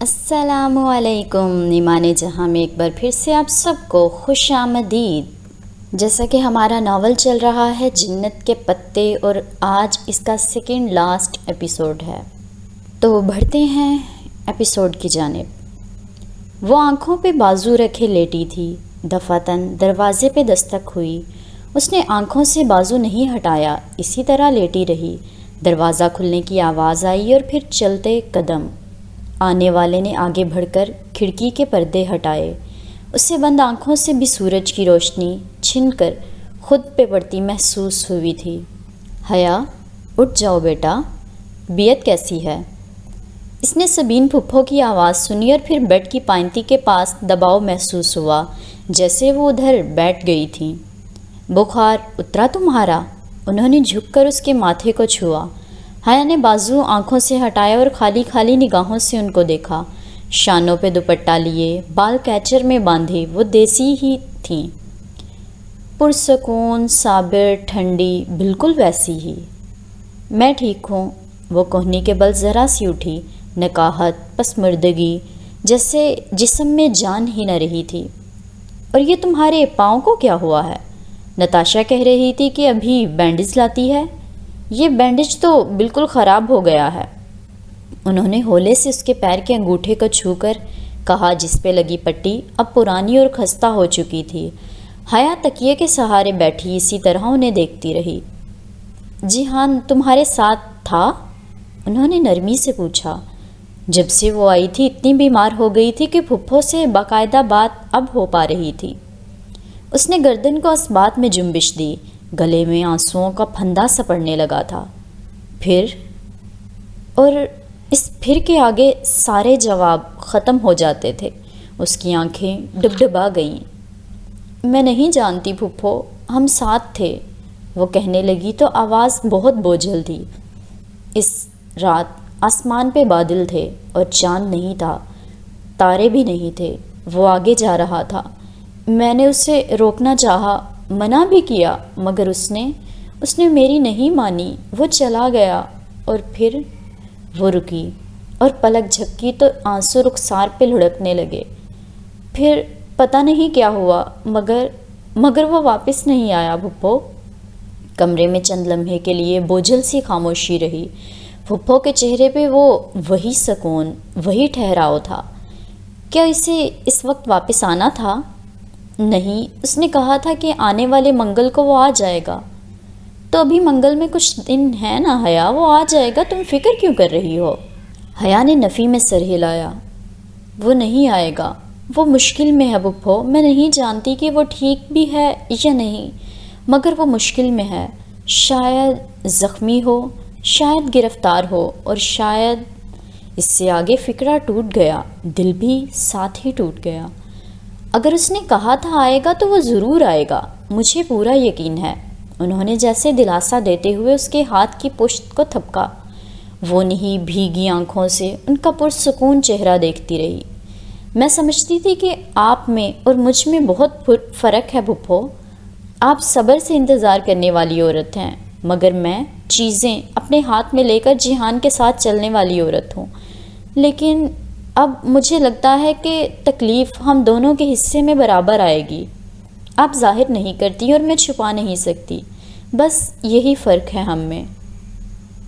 السلام علیکم ایمان جہاں میں ایک بار پھر سے آپ سب کو خوش آمدید۔ جیسا کہ ہمارا ناول چل رہا ہے جنت کے پتے اور آج اس کا سیکنڈ لاسٹ ایپیسوڈ ہے، تو بڑھتے ہیں ایپیسوڈ کی جانب۔ وہ آنکھوں پہ بازو رکھے لیٹی تھی، دفعتاً دروازے پہ دستک ہوئی۔ اس نے آنکھوں سے بازو نہیں ہٹایا، اسی طرح لیٹی رہی۔ دروازہ کھلنے کی آواز آئی اور پھر چلتے قدم۔ آنے والے نے آگے بڑھ کر کھڑکی کے پردے ہٹائے۔ اسے بند آنکھوں سے بھی سورج کی روشنی چھن کر خود پہ پڑتی محسوس ہوئی تھی۔ حیا، اٹھ جاؤ بیٹا، طبیعت کیسی ہے؟ اس نے سبین پھپھو کی آواز سنی اور پھر بیڈ کی پائنتی کے پاس دباؤ محسوس ہوا، جیسے وہ ادھر بیٹھ گئی تھیں۔ بخار اترا تمہارا؟ انہوں نے جھک کر اس کے ماتھے کو چھوا۔ حیا نے بازو آنکھوں سے ہٹایا اور خالی خالی نگاہوں سے ان کو دیکھا۔ شانوں پہ دوپٹہ لیے، بال کیچر میں باندھے، وہ دیسی ہی تھیں، پرسکون، صابر، ٹھنڈی، بالکل ویسی ہی۔ میں ٹھیک ہوں۔ وہ کوہنی کے بل ذرا سی اٹھی، نکاہت، پسمردگی، جیسے جسم میں جان ہی نہ رہی تھی۔ اور یہ تمہارے پاؤں کو کیا ہوا ہے؟ نتاشا کہہ رہی تھی کہ ابھی بینڈیج لاتی ہے۔ یہ بینڈیج تو بالکل خراب ہو گیا ہے، انہوں نے ہولے سے اس کے پیر کے انگوٹھے کو چھو کر کہا، جس پہ لگی پٹی اب پرانی اور خستہ ہو چکی تھی۔ حیا تکیے کے سہارے بیٹھی اسی طرح انہیں دیکھتی رہی۔ جیحان تمہارے ساتھ تھا؟ انہوں نے نرمی سے پوچھا۔ جب سے وہ آئی تھی اتنی بیمار ہو گئی تھی کہ پھپھو سے باقاعدہ بات اب ہو پا رہی تھی۔ اس نے گردن کو اسبات میں جنبش دی، گلے میں آنسوؤں کا پھندا سا پڑنے لگا تھا۔ پھر؟ اور اس پھر کے آگے سارے جواب ختم ہو جاتے تھے۔ اس کی آنکھیں ڈبڈبا گئیں۔ میں نہیں جانتی پھپھو، ہم ساتھ تھے، وہ کہنے لگی تو آواز بہت بوجھل تھی۔ اس رات آسمان پہ بادل تھے اور چاند نہیں تھا، تارے بھی نہیں تھے۔ وہ آگے جا رہا تھا، میں نے اسے روکنا چاہا، منع بھی کیا، مگر اس نے میری نہیں مانی، وہ چلا گیا۔ اور پھر وہ رکی اور پلک جھپکی تو آنسو رخسار پہ لڑکنے لگے۔ پھر پتہ نہیں کیا ہوا، مگر وہ واپس نہیں آیا پھپھو۔ کمرے میں چند لمحے کے لیے بوجھل سی خاموشی رہی۔ پھپھو کے چہرے پہ وہی سکون، وہی ٹھہراؤ تھا۔ کیا اسے اس وقت واپس آنا تھا؟ نہیں، اس نے کہا تھا کہ آنے والے منگل کو وہ آ جائے گا۔ تو ابھی منگل میں کچھ دن ہے نا حیا، وہ آ جائے گا، تم فکر کیوں کر رہی ہو؟ حیا نے نفی میں سر ہلایا۔ وہ نہیں آئے گا، وہ مشکل میں ہے پھپھو، میں نہیں جانتی کہ وہ ٹھیک بھی ہے یا نہیں، مگر وہ مشکل میں ہے۔ شاید زخمی ہو، شاید گرفتار ہو، اور شاید… اس سے آگے فکرہ ٹوٹ گیا، دل بھی ساتھ ہی ٹوٹ گیا۔ اگر اس نے کہا تھا آئے گا تو وہ ضرور آئے گا، مجھے پورا یقین ہے۔ انہوں نے جیسے دلاسا دیتے ہوئے اس کے ہاتھ کی پشت کو تھپکا۔ وہ نہیں بھیگی آنکھوں سے ان کا پرسکون چہرہ دیکھتی رہی۔ میں سمجھتی تھی کہ آپ میں اور مجھ میں بہت فرق ہے پھپھو، آپ صبر سے انتظار کرنے والی عورت ہیں، مگر میں چیزیں اپنے ہاتھ میں لے کر جیحان کے ساتھ چلنے والی عورت ہوں۔ لیکن اب مجھے لگتا ہے کہ تکلیف ہم دونوں کے حصے میں برابر آئے گی۔ آپ ظاہر نہیں کرتی اور میں چھپا نہیں سکتی، بس یہی فرق ہے ہم میں۔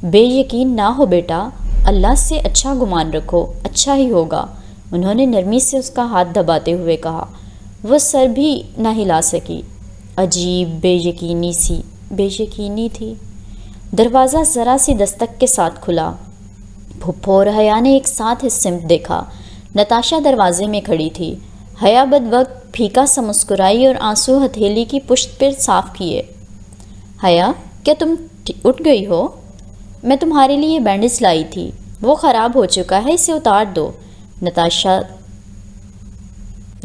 بے یقین نہ ہو بیٹا، اللہ سے اچھا گمان رکھو، اچھا ہی ہوگا، انہوں نے نرمی سے اس کا ہاتھ دباتے ہوئے کہا۔ وہ سر بھی نہ ہلا سکی، عجیب بے یقینی تھی۔ دروازہ ذرا سی دستک کے ساتھ کھلا۔ پھپھو اور حیا نے ایک ساتھ اس سمت دیکھا۔ نتاشا دروازے میں کھڑی تھی۔ حیا بد وقت پھیکا سا مسکرائی اور آنسو ہتھیلی کی پشت پر صاف کیے۔ حیا، کیا تم اٹھ گئی ہو؟ میں تمہارے لیے بینڈیج لائی تھی، وہ خراب ہو چکا ہے، اسے اتار دو، نتاشا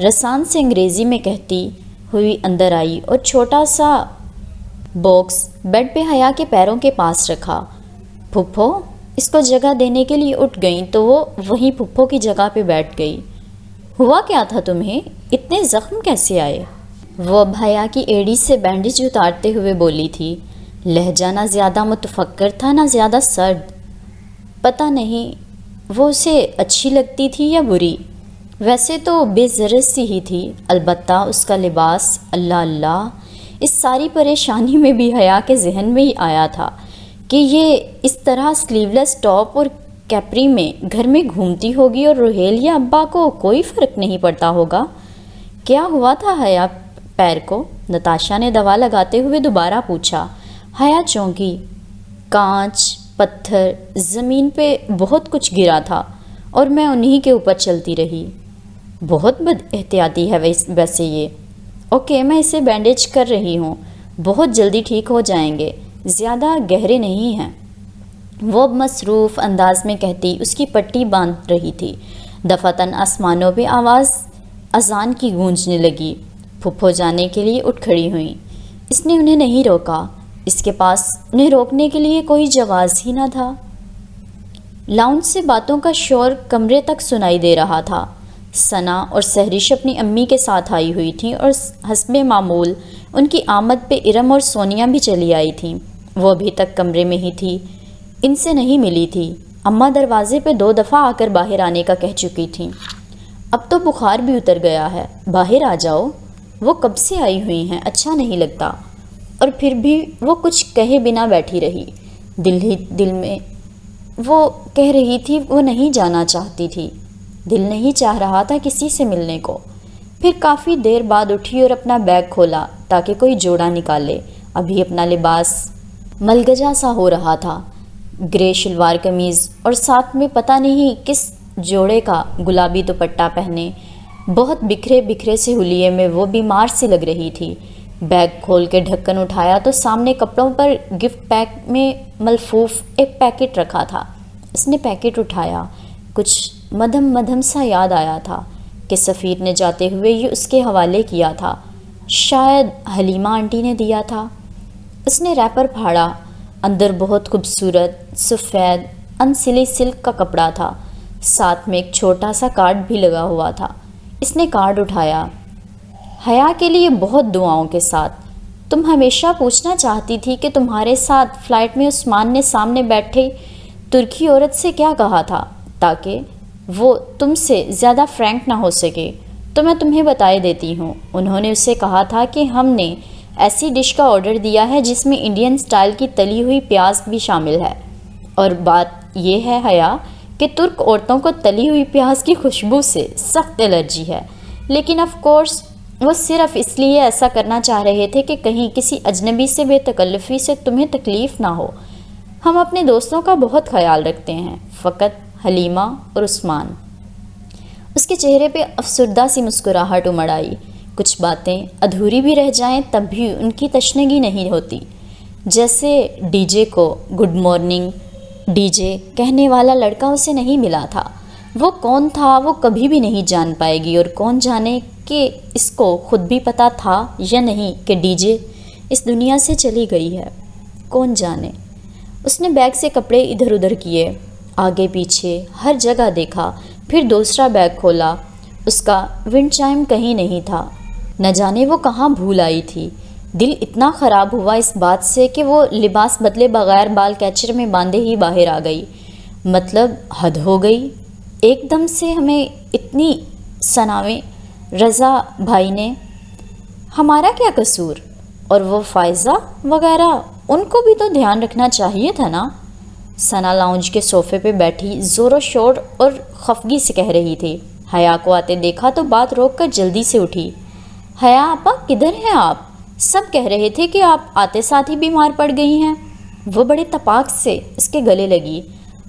رسان سے انگریزی میں کہتی ہوئی اندر آئی اور چھوٹا سا باکس بیڈ پہ حیا کے پیروں کے پاس رکھا۔ پھپھو اس کو جگہ دینے کے لیے اٹھ گئیں تو وہ وہیں پھپھو کی جگہ پہ بیٹھ گئی۔ ہوا کیا تھا تمہیں؟ اتنے زخم کیسے آئے؟ وہ اب حیا کی ایڑی سے بینڈیج اتارتے ہوئے بولی تھی، لہجہ نہ زیادہ متفکر تھا نہ زیادہ سرد۔ پتہ نہیں، وہ اسے اچھی لگتی تھی یا بری؟ ویسے تو بے ضرر سی ہی تھی، البتہ اس کا لباس، اللہ اللہ، اس ساری پریشانی میں بھی حیا کے ذہن میں ہی آیا تھا کہ یہ اس طرح سلیو لیس ٹاپ اور کیپری میں گھر میں گھومتی ہوگی اور روحیل یا ابا کو کوئی فرق نہیں پڑتا ہوگا۔ کیا ہوا تھا حیا پیر کو؟ نتاشا نے دوا لگاتے ہوئے دوبارہ پوچھا۔ حیا چونکی۔ کانچ، پتھر، زمین پہ بہت کچھ گرا تھا اور میں انہی کے اوپر چلتی رہی۔ بہت بد احتیاطی ہے ویسے یہ۔ اوکے، میں اسے بینڈیج کر رہی ہوں، بہت جلدی ٹھیک ہو جائیں گے، زیادہ گہرے نہیں ہیں، وہ مصروف انداز میں کہتی اس کی پٹی باندھ رہی تھی۔ دفعتاً آسمانوں پہ آواز اذان کی گونجنے لگی۔ پھپھو جانے کے لیے اٹھ کھڑی ہوئیں۔ اس نے انہیں نہیں روکا، اس کے پاس انہیں روکنے کے لیے کوئی جواز ہی نہ تھا۔ لاؤنج سے باتوں کا شور کمرے تک سنائی دے رہا تھا۔ ثنا اور سہرش اپنی امی کے ساتھ آئی ہوئی تھیں اور حسب معمول ان کی آمد پہ ارم اور سونیا بھی چلی آئی تھیں۔ وہ ابھی تک کمرے میں ہی تھی، ان سے نہیں ملی تھی۔ اماں دروازے پہ 2 دفعہ آ کر باہر آنے کا کہہ چکی تھیں۔ اب تو بخار بھی اتر گیا ہے، باہر آ جاؤ۔ وہ کب سے آئی ہوئی ہیں، اچھا نہیں لگتا۔ اور پھر بھی وہ کچھ کہے بنا بیٹھی رہی۔ دل ہی دل میں وہ کہہ رہی تھی وہ نہیں جانا چاہتی تھی، دل نہیں چاہ رہا تھا کسی سے ملنے کو۔ پھر کافی دیر بعد اٹھی اور اپنا بیگ کھولا تاکہ کوئی جوڑا نکالے۔ ابھی اپنا لباس ملگجا سا ہو رہا تھا، گرے شلوار قمیض اور ساتھ میں پتہ نہیں کس جوڑے کا گلابی دوپٹہ پہنے، بہت بکھرے بکھرے سے حلیے میں وہ بیمار سی لگ رہی تھی۔ بیگ کھول کے ڈھکن اٹھایا تو سامنے کپڑوں پر گفٹ پیک میں ملفوف ایک پیکٹ رکھا تھا۔ اس نے پیکٹ اٹھایا، کچھ مدھم مدھم سا یاد آیا تھا کہ سفیر نے جاتے ہوئے یہ اس کے حوالے کیا تھا، شاید حلیمہ آنٹی نے دیا تھا۔ اس نے ریپر پھاڑا، اندر بہت خوبصورت سفید انسلی سلک کا کپڑا تھا، ساتھ میں ایک چھوٹا سا کارڈ بھی لگا ہوا تھا۔ اس نے کارڈ اٹھایا۔ حیا کے لیے بہت دعاؤں کے ساتھ، تم ہمیشہ پوچھنا چاہتی تھی کہ تمہارے ساتھ فلائٹ میں عثمان نے سامنے بیٹھے ترکی عورت سے کیا کہا تھا تاکہ وہ تم سے زیادہ فرینک نہ ہو سکے، تو میں تمہیں بتائے دیتی ہوں۔ انہوں نے اسے کہا تھا کہ ہم نے ایسی ڈش کا آرڈر دیا ہے جس میں انڈین سٹائل کی تلی ہوئی پیاز بھی شامل ہے، اور بات یہ ہے حیا کہ ترک عورتوں کو تلی ہوئی پیاز کی خوشبو سے سخت الرجی ہے، لیکن آف کورس وہ صرف اس لیے ایسا کرنا چاہ رہے تھے کہ کہیں کسی اجنبی سے بے تکلفی سے تمہیں تکلیف نہ ہو۔ ہم اپنے دوستوں کا بہت خیال رکھتے ہیں، فقط حلیمہ اور عثمان۔ اس کے چہرے پہ افسردہ سی مسکراہٹ امڑ آئی۔ کچھ باتیں ادھوری بھی رہ جائیں تب بھی ان کی تشنگی نہیں ہوتی، جیسے ڈی جے کو گڈ مارننگ ڈی جے کہنے والا لڑکا اسے نہیں ملا تھا۔ وہ کون تھا وہ کبھی بھی نہیں جان پائے گی، اور کون جانے کہ اس کو خود بھی پتا تھا یا نہیں کہ ڈی جے اس دنیا سے چلی گئی ہے، کون جانے۔ اس نے بیگ سے کپڑے ادھر ادھر کیے، آگے پیچھے ہر جگہ دیکھا، پھر دوسرا بیگ کھولا۔ اس کا ونڈ چائم کہیں نہیں تھا، نہ جانے وہ کہاں بھول آئی تھی۔ دل اتنا خراب ہوا اس بات سے کہ وہ لباس بدلے بغیر بال کیچر میں باندھے ہی باہر آ گئی۔ مطلب حد ہو گئی، ایک دم سے ہمیں اتنی سناویں رضا بھائی نے، ہمارا کیا قصور؟ اور وہ فائزہ وغیرہ، ان کو بھی تو دھیان رکھنا چاہیے تھا نا۔ ثنا لاؤنج کے صوفے پہ بیٹھی زور و شور اور خفگی سے کہہ رہی تھی۔ حیا کو آتے دیکھا تو بات روک کر جلدی سے اٹھی۔ حیا آپا کدھر ہیں آپ؟ سب کہہ رہے تھے کہ آپ آتے ساتھ ہی بیمار پڑ گئی ہیں۔ وہ بڑے تپاک سے اس کے گلے لگی۔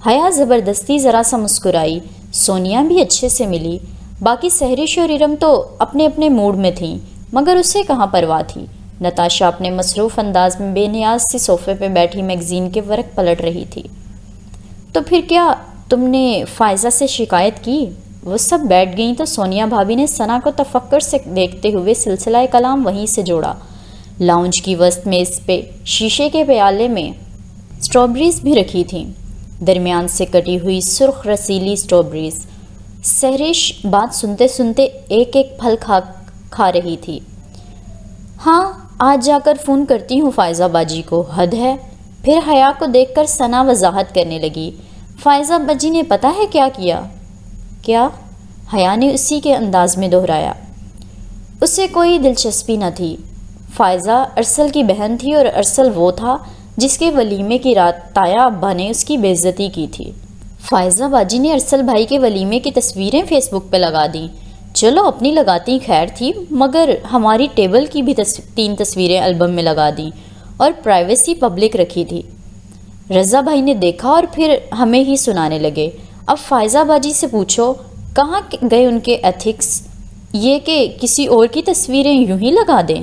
حیا زبردستی ذرا سا مسکرائی۔ سونیا بھی اچھے سے ملی، باقی سہرش اور ارم تو اپنے اپنے موڈ میں تھیں، مگر اسے کہاں پرواہ تھی۔ نتاشا اپنے مصروف انداز میں بے نیاز سی صوفے پہ بیٹھی میگزین کے ورق پلٹ رہی تھی۔ تو پھر کیا تم نے فائزہ سے شکایت کی؟ وہ سب بیٹھ گئیں تو سونیا بھابھی نے ثنا کو تفکر سے دیکھتے ہوئے سلسلہ کلام وہیں سے جوڑا۔ لاؤنج کی وسط میں اس پہ شیشے کے پیالے میں اسٹرابریز بھی رکھی تھیں، درمیان سے کٹی ہوئی سرخ رسیلی اسٹرابریز۔ سہرش بات سنتے سنتے ایک ایک پھل کھا رہی تھی۔ ہاں آج جا کر فون کرتی ہوں فائزہ باجی کو، حد ہے۔ پھر حیا کو دیکھ کر ثنا وضاحت کرنے لگی۔ فائزہ بجی نے پتہ ہے کیا کیا؟ کیا؟ حیا نے اسی کے انداز میں دہرایا۔ اسے کوئی دلچسپی نہ تھی۔ فائزہ ارسل کی بہن تھی اور ارسل وہ تھا جس کے ولیمے کی رات تایا ابا نے اس کی بے عزتی کی تھی۔ فائزہ باجی نے ارسل بھائی کے ولیمے کی تصویریں فیس بک پہ لگا دیں۔ چلو اپنی لگاتی خیر تھی، مگر ہماری ٹیبل کی بھی 3 تصویریں البم میں لگا دیں اور پرائیویسی پبلک رکھی تھی۔ رضا بھائی نے دیکھا اور پھر ہمیں ہی سنانے لگے، اب فائزہ باجی سے پوچھو کہاں گئے ان کے ایتھکس، یہ کہ کسی اور کی تصویریں یوں ہی لگا دیں۔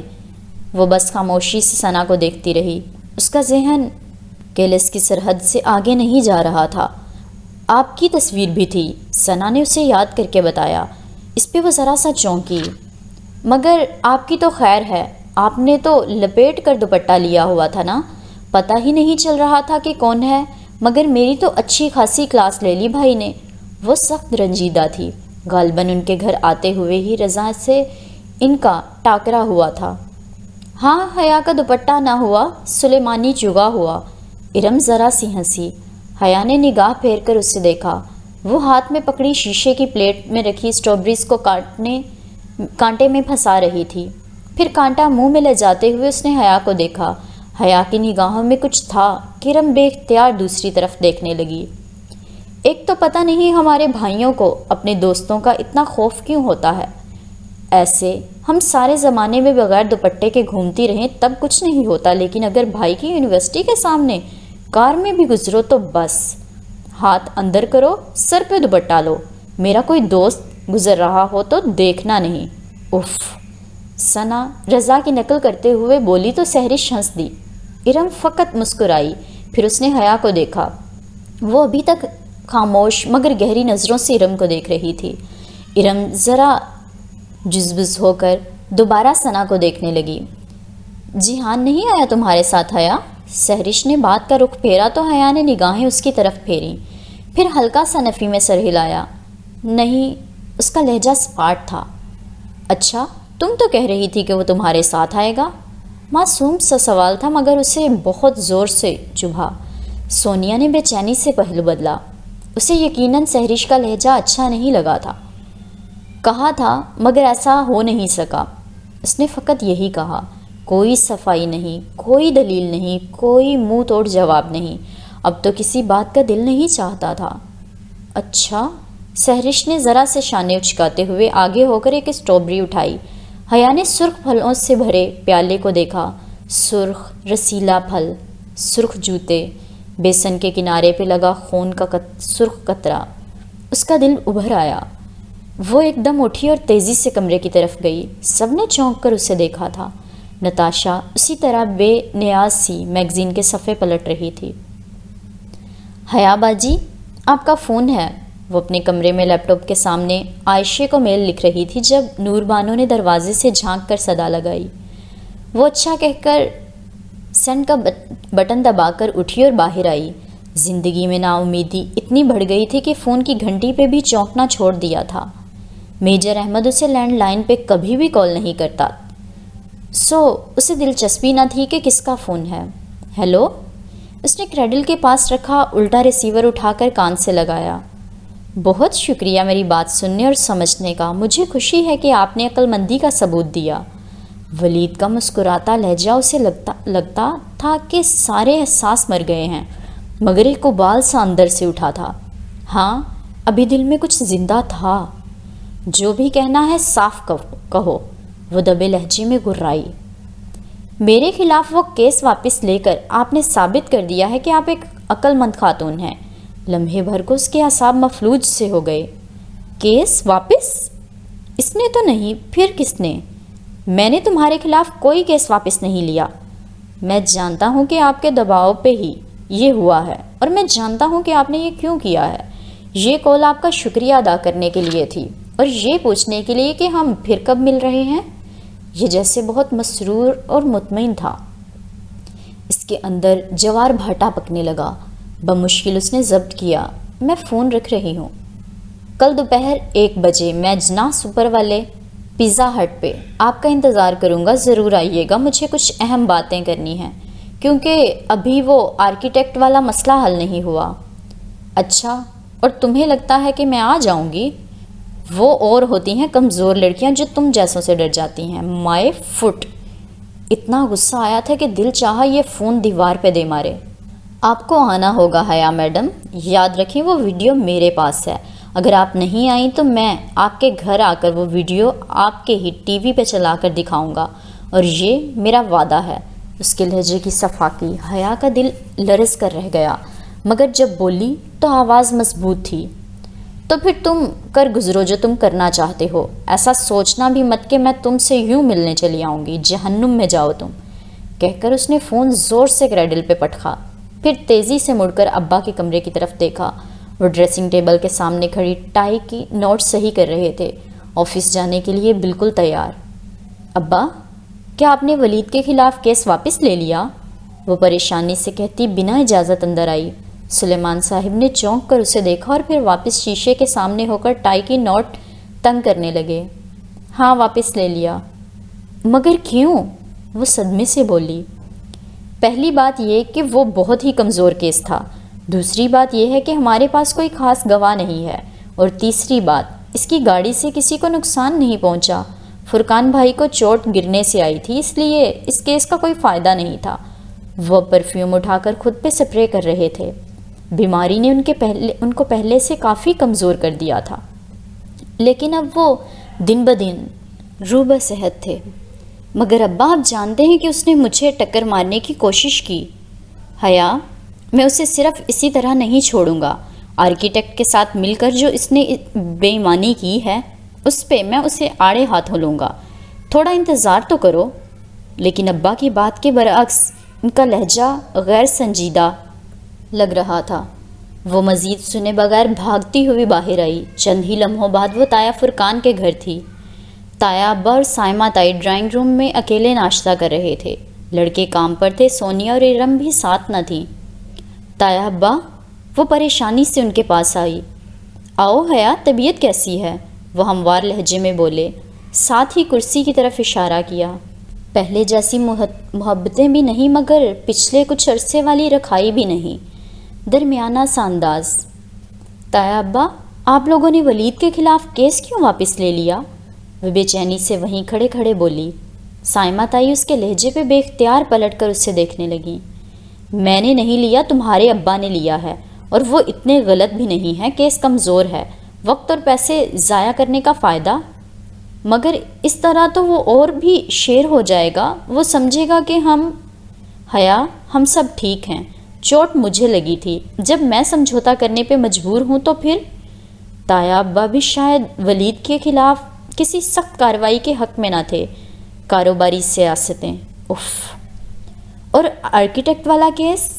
وہ بس خاموشی سے ثنا کو دیکھتی رہی۔ اس کا ذہن کیلس کی سرحد سے آگے نہیں جا رہا تھا۔ آپ کی تصویر بھی تھی، ثنا نے اسے یاد کر کے بتایا۔ اس پہ وہ ذرا سا چونکی۔ مگر آپ کی تو خیر ہے، آپ نے تو لپیٹ کر دوپٹہ لیا ہوا تھا نا، پتہ ہی نہیں چل رہا تھا کہ کون ہے، مگر میری تو اچھی خاصی کلاس لے لی بھائی نے۔ وہ سخت رنجیدہ تھی، غالباً ان کے گھر آتے ہوئے ہی رضا سے ان کا ٹاکرا ہوا تھا۔ ہاں، حیا کا دوپٹہ نہ ہوا، سلیمانی چگا ہوا۔ ارم ذرا سی ہنسی۔ حیا نے نگاہ پھیر کر اسے دیکھا۔ وہ ہاتھ میں پکڑی شیشے کی پلیٹ میں رکھی اسٹرابریز کو کانٹے میں پھنسا رہی تھی۔ پھر کانٹا منہ میں لے جاتے ہوئے اس نے حیا کو دیکھا۔ حیا کی نگاہوں میں کچھ تھا کہ ارم بے اختیار دوسری طرف دیکھنے لگی۔ ایک تو پتہ نہیں ہمارے بھائیوں کو اپنے دوستوں کا اتنا خوف کیوں ہوتا ہے۔ ایسے ہم سارے زمانے میں بغیر دوپٹے کے گھومتی رہیں تب کچھ نہیں ہوتا، لیکن اگر بھائی کی یونیورسٹی کے سامنے کار میں بھی گزرو تو بس ہاتھ اندر کرو، سر پہ دوپٹہ لو، میرا کوئی دوست گزر رہا ہو تو دیکھنا نہیں۔ اف! ثنا رضا کی نقل کرتے ہوئے بولی تو سہرش ہنس دی۔ ارم فقط مسکرائی، پھر اس نے حیا کو دیکھا۔ وہ ابھی تک خاموش مگر گہری نظروں سے ارم کو دیکھ رہی تھی۔ ارم ذرا جزبز ہو کر دوبارہ ثنا کو دیکھنے لگی۔ جہان نہیں آیا تمہارے ساتھ حیا؟ سہرش نے بات کا رخ پھیرا تو حیا نے نگاہیں اس کی طرف پھیریں، پھر ہلکا سا نفی میں سر ہلایا۔ نہیں، اس کا لہجہ سپاٹ تھا۔ اچھا، تم تو کہہ رہی تھی کہ وہ تمہارے ساتھ آئے گا۔ معصوم سا سوال تھا مگر اسے بہت زور سے چبھا۔ سونیا نے بے چینی سے پہلو بدلا۔ اسے یقیناً سہرش کا لہجہ اچھا نہیں لگا تھا۔ کہا تھا مگر ایسا ہو نہیں سکا۔ اس نے فقط یہی کہا، کوئی صفائی نہیں، کوئی دلیل نہیں، کوئی منہ توڑ جواب نہیں۔ اب تو کسی بات کا دل نہیں چاہتا تھا۔ اچھا؟ سہرش نے ذرا سے شانے اچکاتے ہوئے آگے ہو کر ایک اسٹرابری اٹھائی۔ حیا نے سرخ پھلوں سے بھرے پیالے کو دیکھا۔ سرخ رسیلا پھل، سرخ جوتے، بیسن کے کنارے پہ لگا خون کا سرخ قطرہ۔ اس کا دل ابھر آیا۔ وہ ایک دم اٹھی اور تیزی سے کمرے کی طرف گئی۔ سب نے چونک کر اسے دیکھا تھا۔ نتاشا اسی طرح بے نیاز سی میگزین کے صفحے پلٹ رہی تھی۔ حیا باجی، آپ کا فون ہے۔ وہ اپنے کمرے میں لیپ ٹاپ کے سامنے عائشہ کو میل لکھ رہی تھی جب نور بانو نے دروازے سے جھانک کر صدا لگائی۔ وہ اچھا کہہ کر سینڈ کا بٹن دبا کر اٹھی اور باہر آئی۔ زندگی میں نا امیدی اتنی بڑھ گئی تھی کہ فون کی گھنٹی پہ بھی چونکنا چھوڑ دیا تھا۔ میجر احمد اسے لینڈ لائن پہ کبھی بھی کال نہیں کرتا، سو اسے دلچسپی نہ تھی کہ کس کا فون ہے۔ ہیلو؟ اس نے کریڈل کے پاس رکھا الٹا ریسیور اٹھا کر کان سے لگایا۔ بہت شکریہ میری بات سننے اور سمجھنے کا، مجھے خوشی ہے کہ آپ نے عقل مندی کا ثبوت دیا۔ ولید کا مسکراتا لہجہ اسے لگتا تھا کہ سارے احساس مر گئے ہیں، مگر ایک ابال سا اندر سے اٹھا تھا۔ ہاں، ابھی دل میں کچھ زندہ تھا۔ جو بھی کہنا ہے صاف کہو، وہ دبے لہجے میں گرائی۔ میرے خلاف وہ کیس واپس لے کر آپ نے ثابت کر دیا ہے کہ آپ ایک عقل مند خاتون ہیں۔ لمحے بھر کو اس کے اعصاب مفلوج سے ہو گئے۔ کیس واپس؟ اس نے تو نہیں، پھر کس نے؟ میں نے تمہارے خلاف کوئی کیس واپس نہیں لیا۔ میں جانتا ہوں کہ آپ کے دباؤ پہ ہی یہ ہوا ہے، اور میں جانتا ہوں کہ آپ نے یہ کیوں کیا ہے۔ یہ کال آپ کا شکریہ ادا کرنے کے لیے تھی اور یہ پوچھنے کے لیے کہ ہم پھر کب مل رہے ہیں۔ یہ جیسے بہت مسرور اور مطمئن تھا۔ اس کے اندر جوار بھاٹا پکنے لگا۔ بمشکل اس نے ضبط کیا، میں فون رکھ رہی ہوں۔ کل دوپہر 1 بجے میں جناح سپر والے پیزا ہٹ پہ آپ کا انتظار کروں گا، ضرور آئیے گا، مجھے کچھ اہم باتیں کرنی ہیں کیونکہ ابھی وہ آرکیٹیکٹ والا مسئلہ حل نہیں ہوا۔ اچھا، اور تمہیں لگتا ہے کہ میں آ جاؤں گی؟ وہ اور ہوتی ہیں کمزور لڑکیاں جو تم جیسوں سے ڈر جاتی ہیں۔ مائی فٹ! اتنا غصہ آیا تھا کہ دل چاہا یہ فون دیوار پہ دے مارے۔ آپ کو آنا ہوگا حیا میڈم، یاد رکھیں وہ ویڈیو میرے پاس ہے، اگر آپ نہیں آئیں تو میں آپ کے گھر آ کر وہ ویڈیو آپ کے ہی ٹی وی پہ چلا کر دکھاؤں گا، اور یہ میرا وعدہ ہے۔ اس کے لہجے کی صفاقی حیا کا دل لرز کر رہ گیا، مگر جب بولی تو آواز مضبوط تھی۔ تو پھر تم کر گزرو جو تم کرنا چاہتے ہو، ایسا سوچنا بھی مت کہ میں تم سے یوں ملنے چلی آؤں گی، جہنم میں جاؤ تم، کہہ کر اس نے فون زور سے کریڈل پہ پٹکا، پھر تیزی سے مڑ کر ابا کے کمرے کی طرف دیکھا۔ وہ ڈریسنگ ٹیبل کے سامنے کھڑی ٹائی کی نوٹ صحیح کر رہے تھے، آفس جانے کے لیے بالکل تیار۔ ابا، کیا آپ نے ولید کے خلاف کیس واپس لے لیا؟ وہ پریشانی سے کہتی بنا اجازت اندر آئی۔ سلیمان صاحب نے چونک کر اسے دیکھا اور پھر واپس شیشے کے سامنے ہو کر ٹائی کی نوٹ تنگ کرنے لگے۔ ہاں، واپس لے لیا۔ مگر کیوں؟ وہ صدمے سے بولی۔ پہلی بات یہ کہ وہ بہت ہی کمزور کیس تھا، دوسری بات یہ ہے کہ ہمارے پاس کوئی خاص گواہ نہیں ہے، اور تیسری بات اس کی گاڑی سے کسی کو نقصان نہیں پہنچا۔ فرقان بھائی کو چوٹ گرنے سے آئی تھی، اس لیے اس کیس کا کوئی فائدہ نہیں تھا۔ وہ پرفیوم اٹھا کر خود پہ سپرے کر رہے تھے۔ بیماری نے ان کو پہلے سے کافی کمزور کر دیا تھا، لیکن اب وہ دن بدن روح بصحت تھے۔ مگر ابا، آپ جانتے ہیں کہ اس نے مجھے ٹکر مارنے کی کوشش کی۔ حیا، میں اسے صرف اسی طرح نہیں چھوڑوں گا۔ آرکیٹیکٹ کے ساتھ مل کر جو اس نے بے ایمانی کی ہے، اس پہ میں اسے آڑے ہاتھوں لوں گا۔ تھوڑا انتظار تو کرو۔ لیکن ابا کی بات کے برعکس ان کا لہجہ غیر سنجیدہ لگ رہا تھا۔ وہ مزید سنے بغیر بھاگتی ہوئی باہر آئی۔ چند ہی لمحوں بعد وہ تایا فرقان کے گھر تھی۔ تایا ابا اور سائمہ تائی ڈرائنگ روم میں اکیلے ناشتہ کر رہے تھے۔ لڑکے کام پر تھے، سونیا اور ارم بھی ساتھ نہ تھیں۔ تایا ابا، وہ پریشانی سے ان کے پاس آئی۔ آؤ حیا، طبیعت کیسی ہے؟ وہ ہموار لہجے میں بولے، ساتھ ہی کرسی کی طرف اشارہ کیا۔ پہلے جیسی محبتیں بھی نہیں، مگر پچھلے کچھ عرصے والی رکھائی بھی نہیں، درمیانہ سا انداز۔ تایا ابا، آپ لوگوں نے ولید کے خلاف کیس کیوں واپس لے لیا؟ وہ بے چینی سے وہیں کھڑے کھڑے بولی۔ سائمہ تائی اس کے لہجے پہ بے اختیار پلٹ کر اس سے دیکھنے لگیں۔ میں نے نہیں لیا، تمہارے ابا نے لیا ہے، اور وہ اتنے غلط بھی نہیں ہیں۔ کیس کمزور ہے، وقت اور پیسے ضائع کرنے کا فائدہ؟ مگر اس طرح تو وہ اور بھی شیر ہو جائے گا، وہ سمجھے گا کہ حیا، ہم سب ٹھیک ہیں، چوٹ مجھے لگی تھی، جب میں سمجھوتا کرنے پہ مجبور ہوں تو پھر؟ تایا ابا بھی شاید ولید کے خلاف کسی سخت کارروائی کے حق میں نہ تھے۔ کاروباری سیاستیں، اف! اور آرکیٹیکٹ والا کیس؟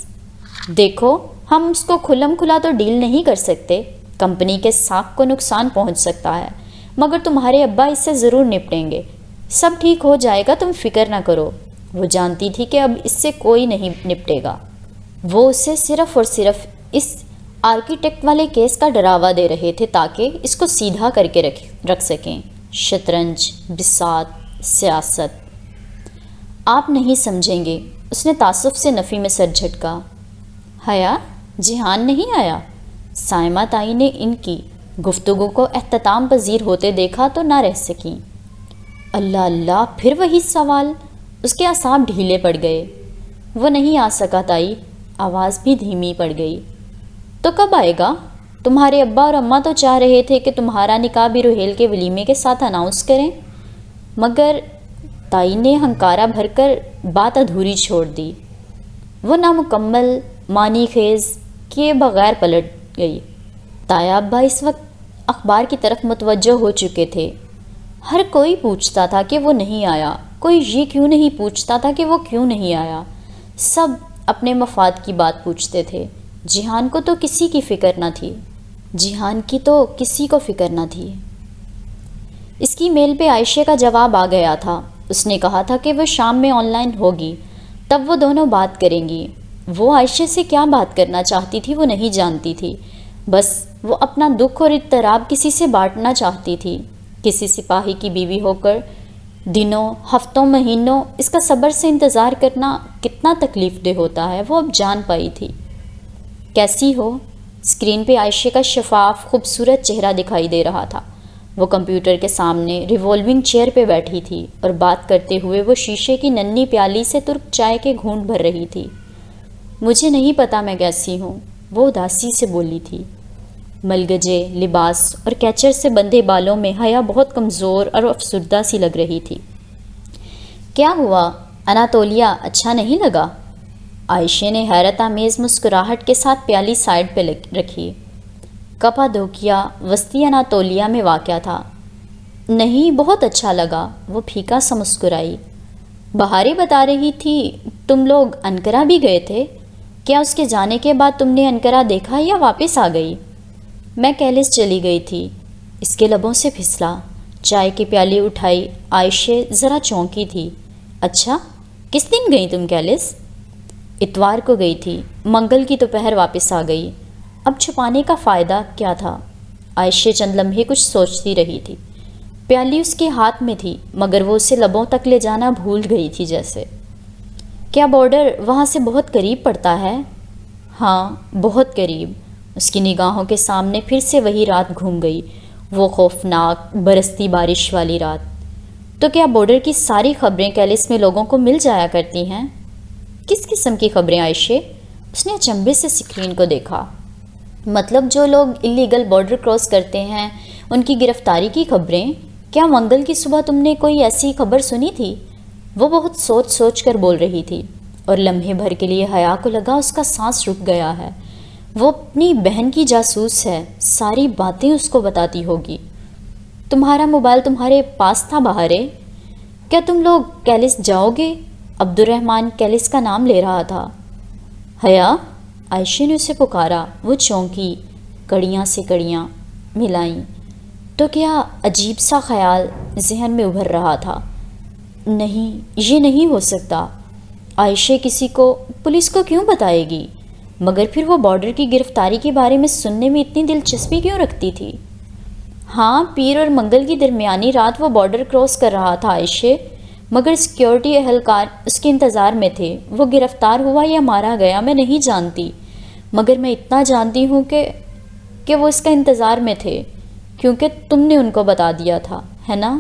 دیکھو، ہم اس کو کھلم کھلا تو ڈیل نہیں کر سکتے، کمپنی کے ساکھ کو نقصان پہنچ سکتا ہے، مگر تمہارے ابا اس سے ضرور نپٹیں گے، سب ٹھیک ہو جائے گا، تم فکر نہ کرو۔ وہ جانتی تھی کہ اب اس سے کوئی نہیں نپٹے گا۔ وہ اسے صرف اور صرف اس آرکیٹیکٹ والے کیس کا ڈراوا دے رہے تھے تاکہ اس کو سیدھا کر کے رکھ سکیں۔ شطرنج، بساط، سیاست۔ آپ نہیں سمجھیں گے، اس نے تعصب سے نفی میں سر جھٹکا۔ حیا، جہان نہیں آیا؟ سائمہ تائی نے ان کی گفتگو کو اختتام پذیر ہوتے دیکھا تو نہ رہ سکیں۔ اللہ اللہ، پھر وہی سوال؟ اس کے اعصاب ڈھیلے پڑ گئے۔ وہ نہیں آ سکا تائی، آواز بھی دھیمی پڑ گئی۔ تو کب آئے گا؟ تمہارے ابا اور اماں تو چاہ رہے تھے کہ تمہارا نکاح بھی روہیل کے ولیمے کے ساتھ اناؤنس کریں، مگر تائی نے ہنکارا بھر کر بات ادھوری چھوڑ دی۔ وہ نامکمل معنی خیز کیے بغیر پلٹ گئی۔ تایا ابا اس وقت اخبار کی طرف متوجہ ہو چکے تھے۔ ہر کوئی پوچھتا تھا کہ وہ نہیں آیا، کوئی یہ کیوں نہیں پوچھتا تھا کہ وہ کیوں نہیں آیا۔ سب اپنے مفاد کی بات پوچھتے تھے۔ جہان کو تو کسی کی فکر نہ تھی، جہان کی تو کسی کو فکر نہ تھی۔ اس کی میل پہ عائشہ کا جواب آ گیا تھا۔ اس نے کہا تھا کہ وہ شام میں آن لائن ہوگی، تب وہ دونوں بات کریں گی۔ وہ عائشہ سے کیا بات کرنا چاہتی تھی وہ نہیں جانتی تھی، بس وہ اپنا دکھ اور اضطراب کسی سے بانٹنا چاہتی تھی۔ کسی سپاہی کی بیوی ہو کر دنوں، ہفتوں، مہینوں اس کا صبر سے انتظار کرنا کتنا تکلیف دہ ہوتا ہے، وہ اب جان پائی تھی۔ کیسی ہو؟ اسکرین پہ عائشہ کا شفاف خوبصورت چہرہ دکھائی دے رہا تھا۔ وہ کمپیوٹر کے سامنے ریوالونگ چیئر پہ بیٹھی تھی اور بات کرتے ہوئے وہ شیشے کی ننھی پیالی سے ترک چائے کے گھونٹ بھر رہی تھی۔ مجھے نہیں پتا میں کیسی ہوں، وہ اداسی سے بولی تھی۔ ملگجے لباس اور کیچر سے بندھے بالوں میں حیا بہت کمزور اور افسردہ سی لگ رہی تھی۔ کیا ہوا اناتولیا، اچھا نہیں لگا؟ عائشہ نے حیرت آمیز مسکراہٹ کے ساتھ پیالی سائڈ پہ رکھی۔ کپادوکیا وسطی اناتولیا میں واقع تھا۔ نہیں، بہت اچھا لگا، وہ پھیکا سا مسکرائی۔ بہاری بتا رہی تھی تم لوگ انقرہ بھی گئے تھے، کیا اس کے جانے کے بعد تم نے انقرہ دیکھا یا واپس آ گئی؟ میں کیلس چلی گئی تھی، اس کے لبوں سے پھسلا۔ چائے کی پیالی اٹھائی، عائشہ ذرا چونکی تھی۔ اچھا، کس دن گئی تم کیلس؟ اتوار کو گئی تھی، منگل کی دوپہر واپس آ گئی۔ اب چھپانے کا فائدہ کیا تھا؟ عائشہ چند لمحے کچھ سوچتی رہی تھی۔ پیالی اس کے ہاتھ میں تھی مگر وہ اسے لبوں تک لے جانا بھول گئی تھی جیسے۔ کیا بارڈر وہاں سے بہت قریب پڑتا ہے؟ ہاں، بہت قریب۔ اس کی نگاہوں کے سامنے پھر سے وہی رات گھوم گئی، وہ خوفناک برستی بارش والی رات۔ تو کیا بارڈر کی ساری خبریں کیلس میں لوگوں کو مل جایا کرتی ہیں؟ کس قسم کی خبریں عائشہ؟ اس نے اچنبھے سے اسکرین کو دیکھا۔ مطلب جو لوگ اللیگل بارڈر کراس کرتے ہیں ان کی گرفتاری کی خبریں۔ کیا منگل کی صبح تم نے کوئی ایسی خبر سنی تھی؟ وہ بہت سوچ سوچ کر بول رہی تھی اور لمحے بھر کے لیے حیا کو لگا اس کا سانس رک گیا ہے۔ وہ اپنی بہن کی جاسوس ہے، ساری باتیں اس کو بتاتی ہوگی۔ تمہارا موبائل تمہارے پاس تھا بہارے؟ کیا تم لوگ کیلس جاؤ گے؟ عبد الرحمن کیلس کا نام لے رہا تھا۔ حیا، عائشہ نے اسے پکارا۔ وہ چونکی، کڑیاں سے کڑیاں ملائیں۔ تو کیا عجیب سا خیال ذہن میں ابھر رہا تھا۔ نہیں، یہ نہیں ہو سکتا۔ عائشہ کسی کو، پولیس کو کیوں بتائے گی؟ مگر پھر وہ بارڈر کی گرفتاری کے بارے میں سننے میں اتنی دلچسپی کیوں رکھتی تھی؟ ہاں، پیر اور منگل کی درمیانی رات وہ بارڈر کراس کر رہا تھا عائشہ، مگر سیکیورٹی اہلکار اس کے انتظار میں تھے۔ وہ گرفتار ہوا یا مارا گیا میں نہیں جانتی، مگر میں اتنا جانتی ہوں کہ وہ اس کا انتظار میں تھے، کیونکہ تم نے ان کو بتا دیا تھا، ہے نا؟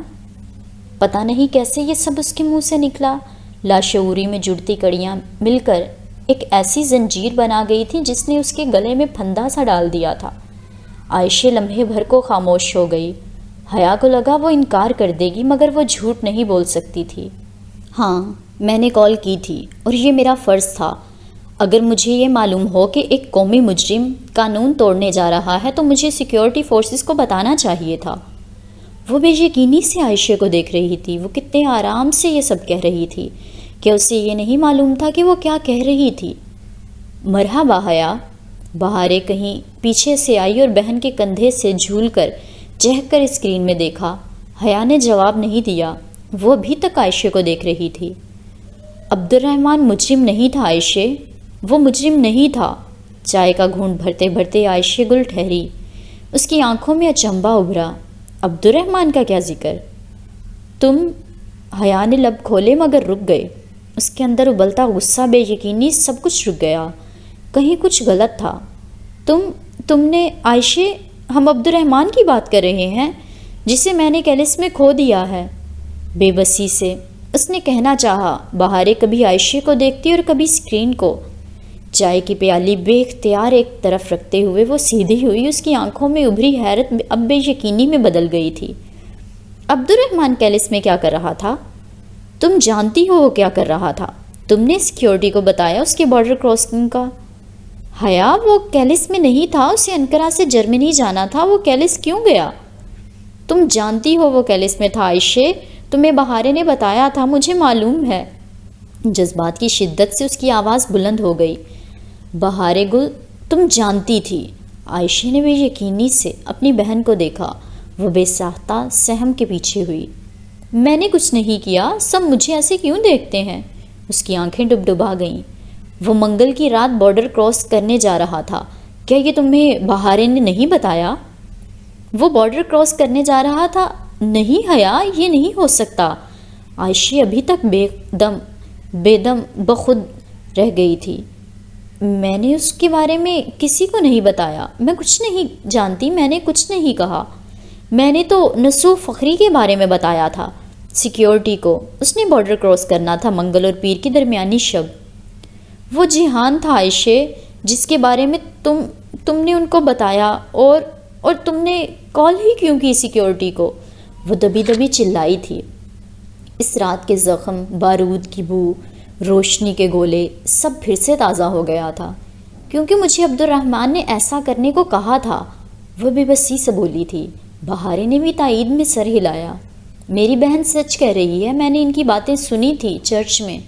پتہ نہیں کیسے یہ سب اس کے منہ سے نکلا۔ لاشعوری میں جڑتی کڑیاں مل کر ایک ایسی زنجیر بنا گئی تھی جس نے اس کے گلے میں پھندا سا ڈال دیا تھا۔ عائشہ لمحے بھر کو خاموش ہو گئی۔ حیا کو لگا وہ انکار کر دے گی مگر وہ جھوٹ نہیں بول سکتی تھی۔ ہاں، میں نے کال کی تھی اور یہ میرا فرض تھا۔ اگر مجھے یہ معلوم ہو کہ ایک قومی مجرم قانون توڑنے جا رہا ہے تو مجھے سیکیورٹی فورسز کو بتانا چاہیے تھا۔ وہ بے یقینی سے عائشہ کو دیکھ رہی تھی۔ وہ کتنے آرام سے یہ سب کہہ رہی تھی کہ اسے یہ نہیں معلوم تھا کہ وہ کیا کہہ رہی تھی۔ مرحبا حیا، بہارے کہیں پیچھے سے آئی اور بہن کے کندھے سے جھول کر چہک کر اسکرین میں دیکھا۔ حیا نے جواب نہیں دیا، وہ ابھی تک عائشہ کو دیکھ رہی تھی۔ عبد الرحمن مجرم نہیں تھا عائشہ، وہ مجرم نہیں تھا۔ چائے کا گھونٹ بھرتے بھرتے عائشہ گل ٹھہری۔ اس کی آنکھوں میں اچنبھا ابھرا۔ عبد الرحمن کا کیا ذکر؟ تم؟ حیا نے لب کھولے مگر رک گئے۔ اس کے اندر ابلتا غصہ، بے یقینی، سب کچھ رک گیا۔ کہیں کچھ غلط تھا۔ تم نے عائشہ، ہم عبد الرحمن کی بات کر رہے ہیں جسے میں نے کیلس میں کھو دیا ہے۔ بے بسی سے اس نے کہنا چاہا۔ بہارے کبھی عائشہ کو دیکھتی اور کبھی اسکرین کو۔ چائے کی پیالی بے اختیار ایک طرف رکھتے ہوئے وہ سیدھی ہوئی۔ اس کی آنکھوں میں ابھری حیرت اب بے یقینی میں بدل گئی تھی۔ عبد الرحمن کیلس میں کیا کر رہا تھا؟ تم جانتی ہو وہ کیا کر رہا تھا؟ تم نے سیکیورٹی کو بتایا اس کے بارڈر کراسنگ کا؟ حیا، وہ کیلس میں نہیں تھا، اسے انقرہ سے جرمنی جانا تھا۔ وہ کیلس کیوں گیا؟ تم جانتی ہو وہ کیلس میں تھا عائشہ، تمہیں بہارے نے بتایا تھا، مجھے معلوم ہے۔ جذبات کی شدت سے اس کی آواز بلند ہو گئی۔ بہارے گل، تم جانتی تھی؟ عائشہ نے بے یقینی سے اپنی بہن کو دیکھا۔ وہ بے ساختہ سہم کے پیچھے ہوئی۔ میں نے کچھ نہیں کیا، سب مجھے ایسے کیوں دیکھتے ہیں؟ اس کی آنکھیں ڈبڈبا گئیں۔ وہ منگل کی رات بارڈر کراس کرنے جا رہا تھا، کیا یہ تمہیں بہارے نے نہیں بتایا؟ وہ بارڈر کراس کرنے جا رہا تھا؟ نہیں حیا، یہ نہیں ہو سکتا۔ عائشہ ابھی تک بے دم بخود رہ گئی تھی۔ میں نے اس کے بارے میں کسی کو نہیں بتایا، میں کچھ نہیں جانتی، میں نے کچھ نہیں کہا، میں نے تو نسو فخری کے بارے میں بتایا تھا، سیکیورٹی کو۔ اس نے بارڈر کراس کرنا تھا منگل اور پیر کی درمیانی شب۔ وہ جہان تھا عائشہ جس کے بارے میں تم نے ان کو بتایا، اور تم نے کال ہی کیوں کی سیکیورٹی کو؟ وہ دبی دبی چلائی تھی۔ اس رات کے زخم، بارود کی بو، روشنی کے گولے، سب پھر سے تازہ ہو گیا تھا، کیونکہ مجھے عبد الرحمن نے ایسا کرنے کو کہا تھا۔ وہ بے بسی سے بولی تھی۔ بہارے نے بھی تائید میں سر ہلایا۔ میری بہن سچ کہہ رہی ہے، میں نے ان کی باتیں سنی تھی چرچ میں،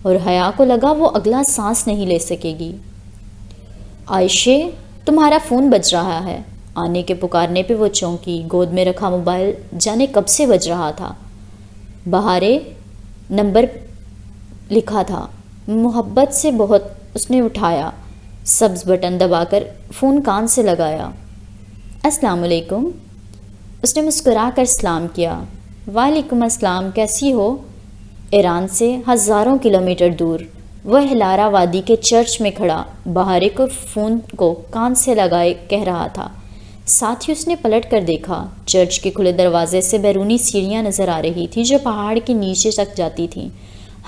اور حیا کو لگا وہ اگلا سانس نہیں لے سکے گی۔ عائشہ، تمہارا فون بج رہا ہے۔ آنے کے پکارنے پہ وہ چونکی، گود میں رکھا موبائل جانے کب سے بج رہا تھا۔ بہارے نمبر لکھا تھا، محبت سے بہت۔ اس نے اٹھایا، سبز بٹن دبا کر فون کان سے لگایا۔ السلام علیکم۔ اس نے مسکرا کر سلام کیا۔ وعلیکم السلام، کیسی ہو؟ ایران سے ہزاروں کلومیٹر دور وہ ہلارا وادی کے چرچ میں کھڑا بہارے کو فون کو کان سے لگائے کہہ رہا تھا۔ ساتھ ہی اس نے پلٹ کر دیکھا۔ چرچ کے کھلے دروازے سے بیرونی سیڑھیاں نظر آ رہی تھیں جو پہاڑ کے نیچے تک جاتی تھیں۔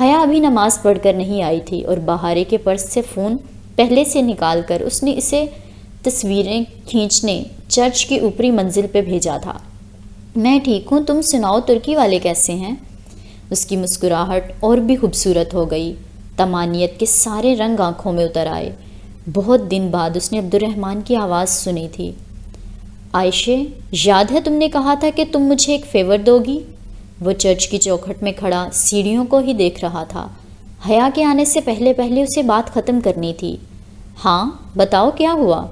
حیا ابھی نماز پڑھ کر نہیں آئی تھی، اور بہارے کے پرس سے فون پہلے سے نکال کر اس نے اسے تصویریں کھینچنے چرچ کی اوپری منزل پہ بھیجا تھا۔ میں ٹھیک ہوں، تم سناؤ، ترکی والے کیسے ہیں؟ اس کی مسکراہٹ اور بھی خوبصورت ہو گئی۔ طمانیت کے سارے رنگ آنکھوں میں اتر آئے۔ بہت دن بعد اس نے عبد الرحمن کی آواز سنی تھی۔ عائشہ، یاد ہے تم نے کہا تھا کہ تم مجھے ایک فیور دو گی؟ وہ چرچ کی چوکھٹ میں کھڑا سیڑھیوں کو ہی دیکھ رہا تھا۔ حیا کے آنے سے پہلے اسے بات ختم کرنی تھی۔ ہاں، بتاؤ کیا ہوا؟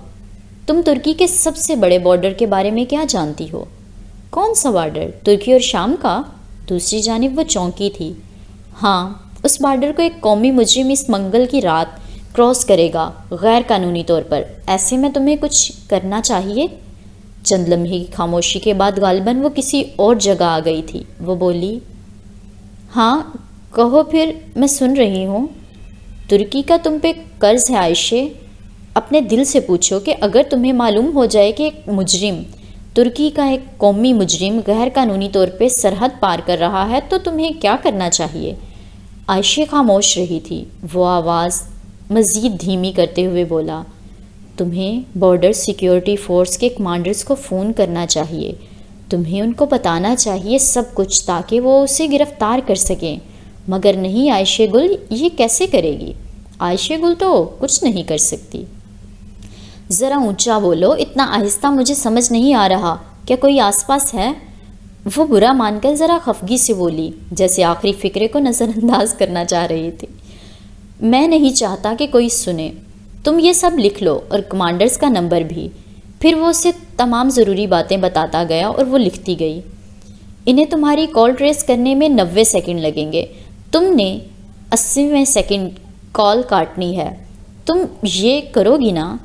تم ترکی کے سب سے بڑے بارڈر کے بارے میں کیا جانتی ہو؟ کون سا بارڈر؟ ترکی اور شام کا؟ دوسری جانب وہ چونکی تھی۔ ہاں، اس بارڈر کو ایک قومی مجرم اس منگل کی رات کراس کرے گا، غیر قانونی طور پر۔ ایسے میں تمہیں کچھ کرنا چاہیے۔ چند لمحے کی خاموشی کے بعد غالباً وہ کسی اور جگہ آ گئی تھی۔ وہ بولی، ہاں کہو پھر، میں سن رہی ہوں۔ ترکی کا تم پہ قرض ہے عائشہ۔ اپنے دل سے پوچھو کہ اگر تمہیں معلوم ہو جائے کہ ایک مجرم، ترکی کا ایک قومی مجرم غیر قانونی طور پہ سرحد پار کر رہا ہے تو تمہیں کیا کرنا چاہیے؟ عائشہ خاموش رہی تھی۔ وہ آواز مزید دھیمی کرتے ہوئے بولا، تمہیں بارڈر سیکیورٹی فورس کے کمانڈرز کو فون کرنا چاہیے۔ تمہیں ان کو بتانا چاہیے سب کچھ، تاکہ وہ اسے گرفتار کر سکیں۔ مگر نہیں عائشہ گل، یہ کیسے کرے گی؟ عائشہ گل تو کچھ نہیں کر سکتی۔ ذرا اونچا بولو، اتنا آہستہ مجھے سمجھ نہیں آ رہا۔ کیا کوئی آس پاس ہے؟ وہ برا مان کر ذرا خفگی سے بولی، جیسے آخری فکرے کو نظر انداز کرنا چاہ رہی تھی۔ میں نہیں چاہتا کہ کوئی سنے۔ تم یہ سب لکھ لو، اور کمانڈرز کا نمبر بھی۔ پھر وہ اسے تمام ضروری باتیں بتاتا گیا اور وہ لکھتی گئی۔ انہیں تمہاری کال ٹریس کرنے میں 90 سیکنڈ لگیں گے۔ تم نے 80ویں سیکنڈ کال کاٹنی ہے۔ تم یہ کرو گی نا؟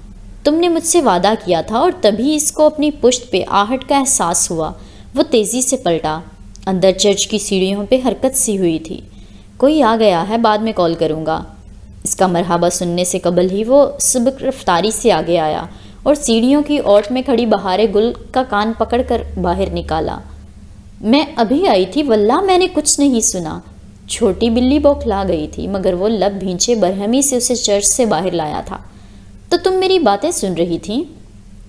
تم نے مجھ سے وعدہ کیا تھا۔ اور تبھی اس کو اپنی پشت پہ آہٹ کا احساس ہوا۔ وہ تیزی سے پلٹا۔ اندر چرچ کی سیڑھیوں پہ حرکت سی ہوئی تھی۔ کوئی آ گیا ہے، بعد میں کال کروں گا۔ اس کا مرحبا سننے سے قبل ہی وہ سبک رفتاری سے آگے آیا اور سیڑھیوں کی اوٹ میں کھڑی بہارے گل کا کان پکڑ کر باہر نکالا۔ میں ابھی آئی تھی، واللہ میں نے کچھ نہیں سنا۔ چھوٹی بلی بوکھلا گئی تھی، مگر وہ لب بھینچے برہمی سے اسے چرچ سے باہر لایا تھا۔ تو تم میری باتیں سن رہی تھیں؟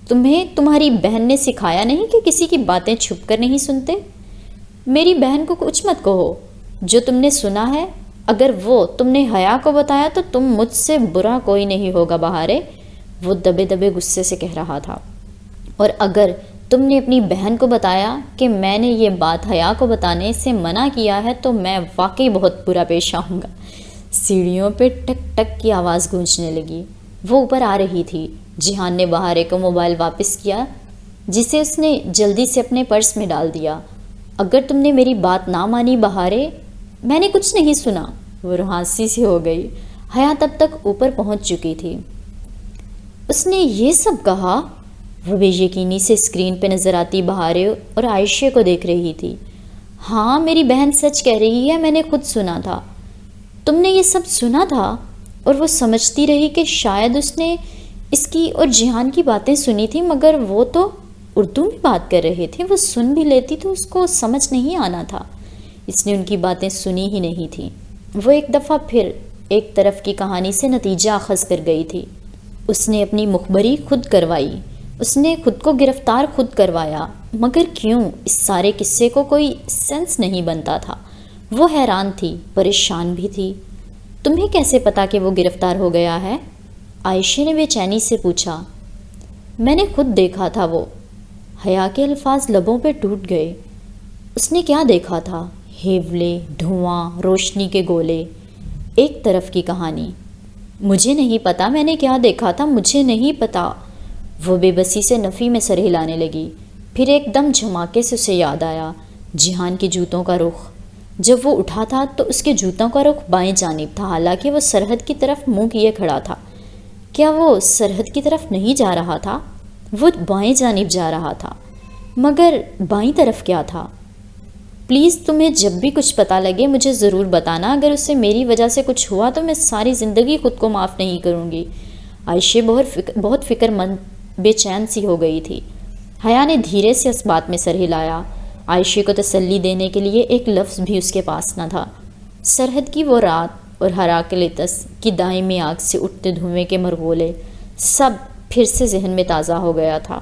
تمہیں تمہاری بہن نے سکھایا نہیں کہ کسی کی باتیں چھپ کر نہیں سنتے؟ میری بہن کو کچھ مت کہو۔ جو تم نے سنا ہے، اگر وہ تم نے حیا کو بتایا تو تم مجھ سے برا کوئی نہیں ہوگا بہارے، وہ دبے دبے غصے سے کہہ رہا تھا۔ اور اگر تم نے اپنی بہن کو بتایا کہ میں نے یہ بات حیا کو بتانے سے منع کیا ہے تو میں واقعی بہت برا پیش آؤں گا۔ سیڑھیوں پہ ٹک ٹک کی آواز گونجنے لگی۔ وہ اوپر آ رہی تھی۔ جہان نے بہارے کو موبائل واپس کیا، جسے اس نے جلدی سے اپنے پرس میں ڈال دیا۔ اگر تم نے میری بات نہ مانی بہارے، میں نے کچھ نہیں سنا۔ وہ رہانسی سی ہو گئی۔ حیا تب تک اوپر پہنچ چکی تھی۔ اس نے یہ سب کہا؟ وہ بے یقینی سے اسکرین پہ نظر آتی بہارے اور عائشہ کو دیکھ رہی تھی۔ ہاں، میری بہن سچ کہہ رہی ہے، میں نے خود سنا تھا۔ تم نے یہ سب سنا تھا؟ اور وہ سمجھتی رہی کہ شاید اس نے اس کی اور جہان کی باتیں سنی تھی، مگر وہ تو اردو میں بات کر رہے تھے، وہ سن بھی لیتی تو اس کو سمجھ نہیں آنا تھا۔ اس نے ان کی باتیں سنی ہی نہیں تھیں۔ وہ ایک دفعہ پھر ایک طرف کی کہانی سے نتیجہ اخذ کر گئی تھی۔ اس نے اپنی مخبری خود کروائی، اس نے خود کو گرفتار خود کروایا، مگر کیوں؟ اس سارے قصے کو کوئی سینس نہیں بنتا تھا۔ وہ حیران تھی، پریشان بھی تھی۔ تمہیں کیسے پتا کہ وہ گرفتار ہو گیا ہے؟ عائشہ نے بے چینی سے پوچھا۔ میں نے خود دیکھا تھا۔ وہ حیا کے الفاظ لبوں پہ ٹوٹ گئے۔ اس نے کیا دیکھا تھا؟ ہیولے، دھواں، روشنی کے گولے، ایک طرف کی کہانی۔ مجھے نہیں پتا میں نے کیا دیکھا تھا، مجھے نہیں پتا۔ وہ بے بسی سے نفی میں سر ہلانے لگی۔ پھر ایک دم جھماکے سے اسے یاد آیا جہان کے جوتوں کا رخ۔ جب وہ اٹھا تھا تو اس کے جوتوں کا رخ بائیں جانب تھا، حالانکہ وہ سرحد کی طرف منہ کیے کھڑا تھا۔ کیا وہ سرحد کی طرف نہیں جا رہا تھا؟ وہ بائیں جانب جا رہا تھا، مگر بائیں طرف کیا تھا؟ پلیز تمہیں جب بھی کچھ پتہ لگے مجھے ضرور بتانا، اگر اسے میری وجہ سے کچھ ہوا تو میں ساری زندگی خود کو معاف نہیں کروں گی۔ عائشہ بہت فکر مند، بے چین سی ہو گئی تھی۔ حیا نے دھیرے سے اس بات میں سر ہلایا۔ عائشہ کو تسلی دینے کے لیے ایک لفظ بھی اس کے پاس نہ تھا۔ سرحد کی وہ رات اور ہراکلیتس کی دائمی آگ سے اٹھتے دھوئیں کے مرغولے، سب پھر سے ذہن میں تازہ ہو گیا تھا۔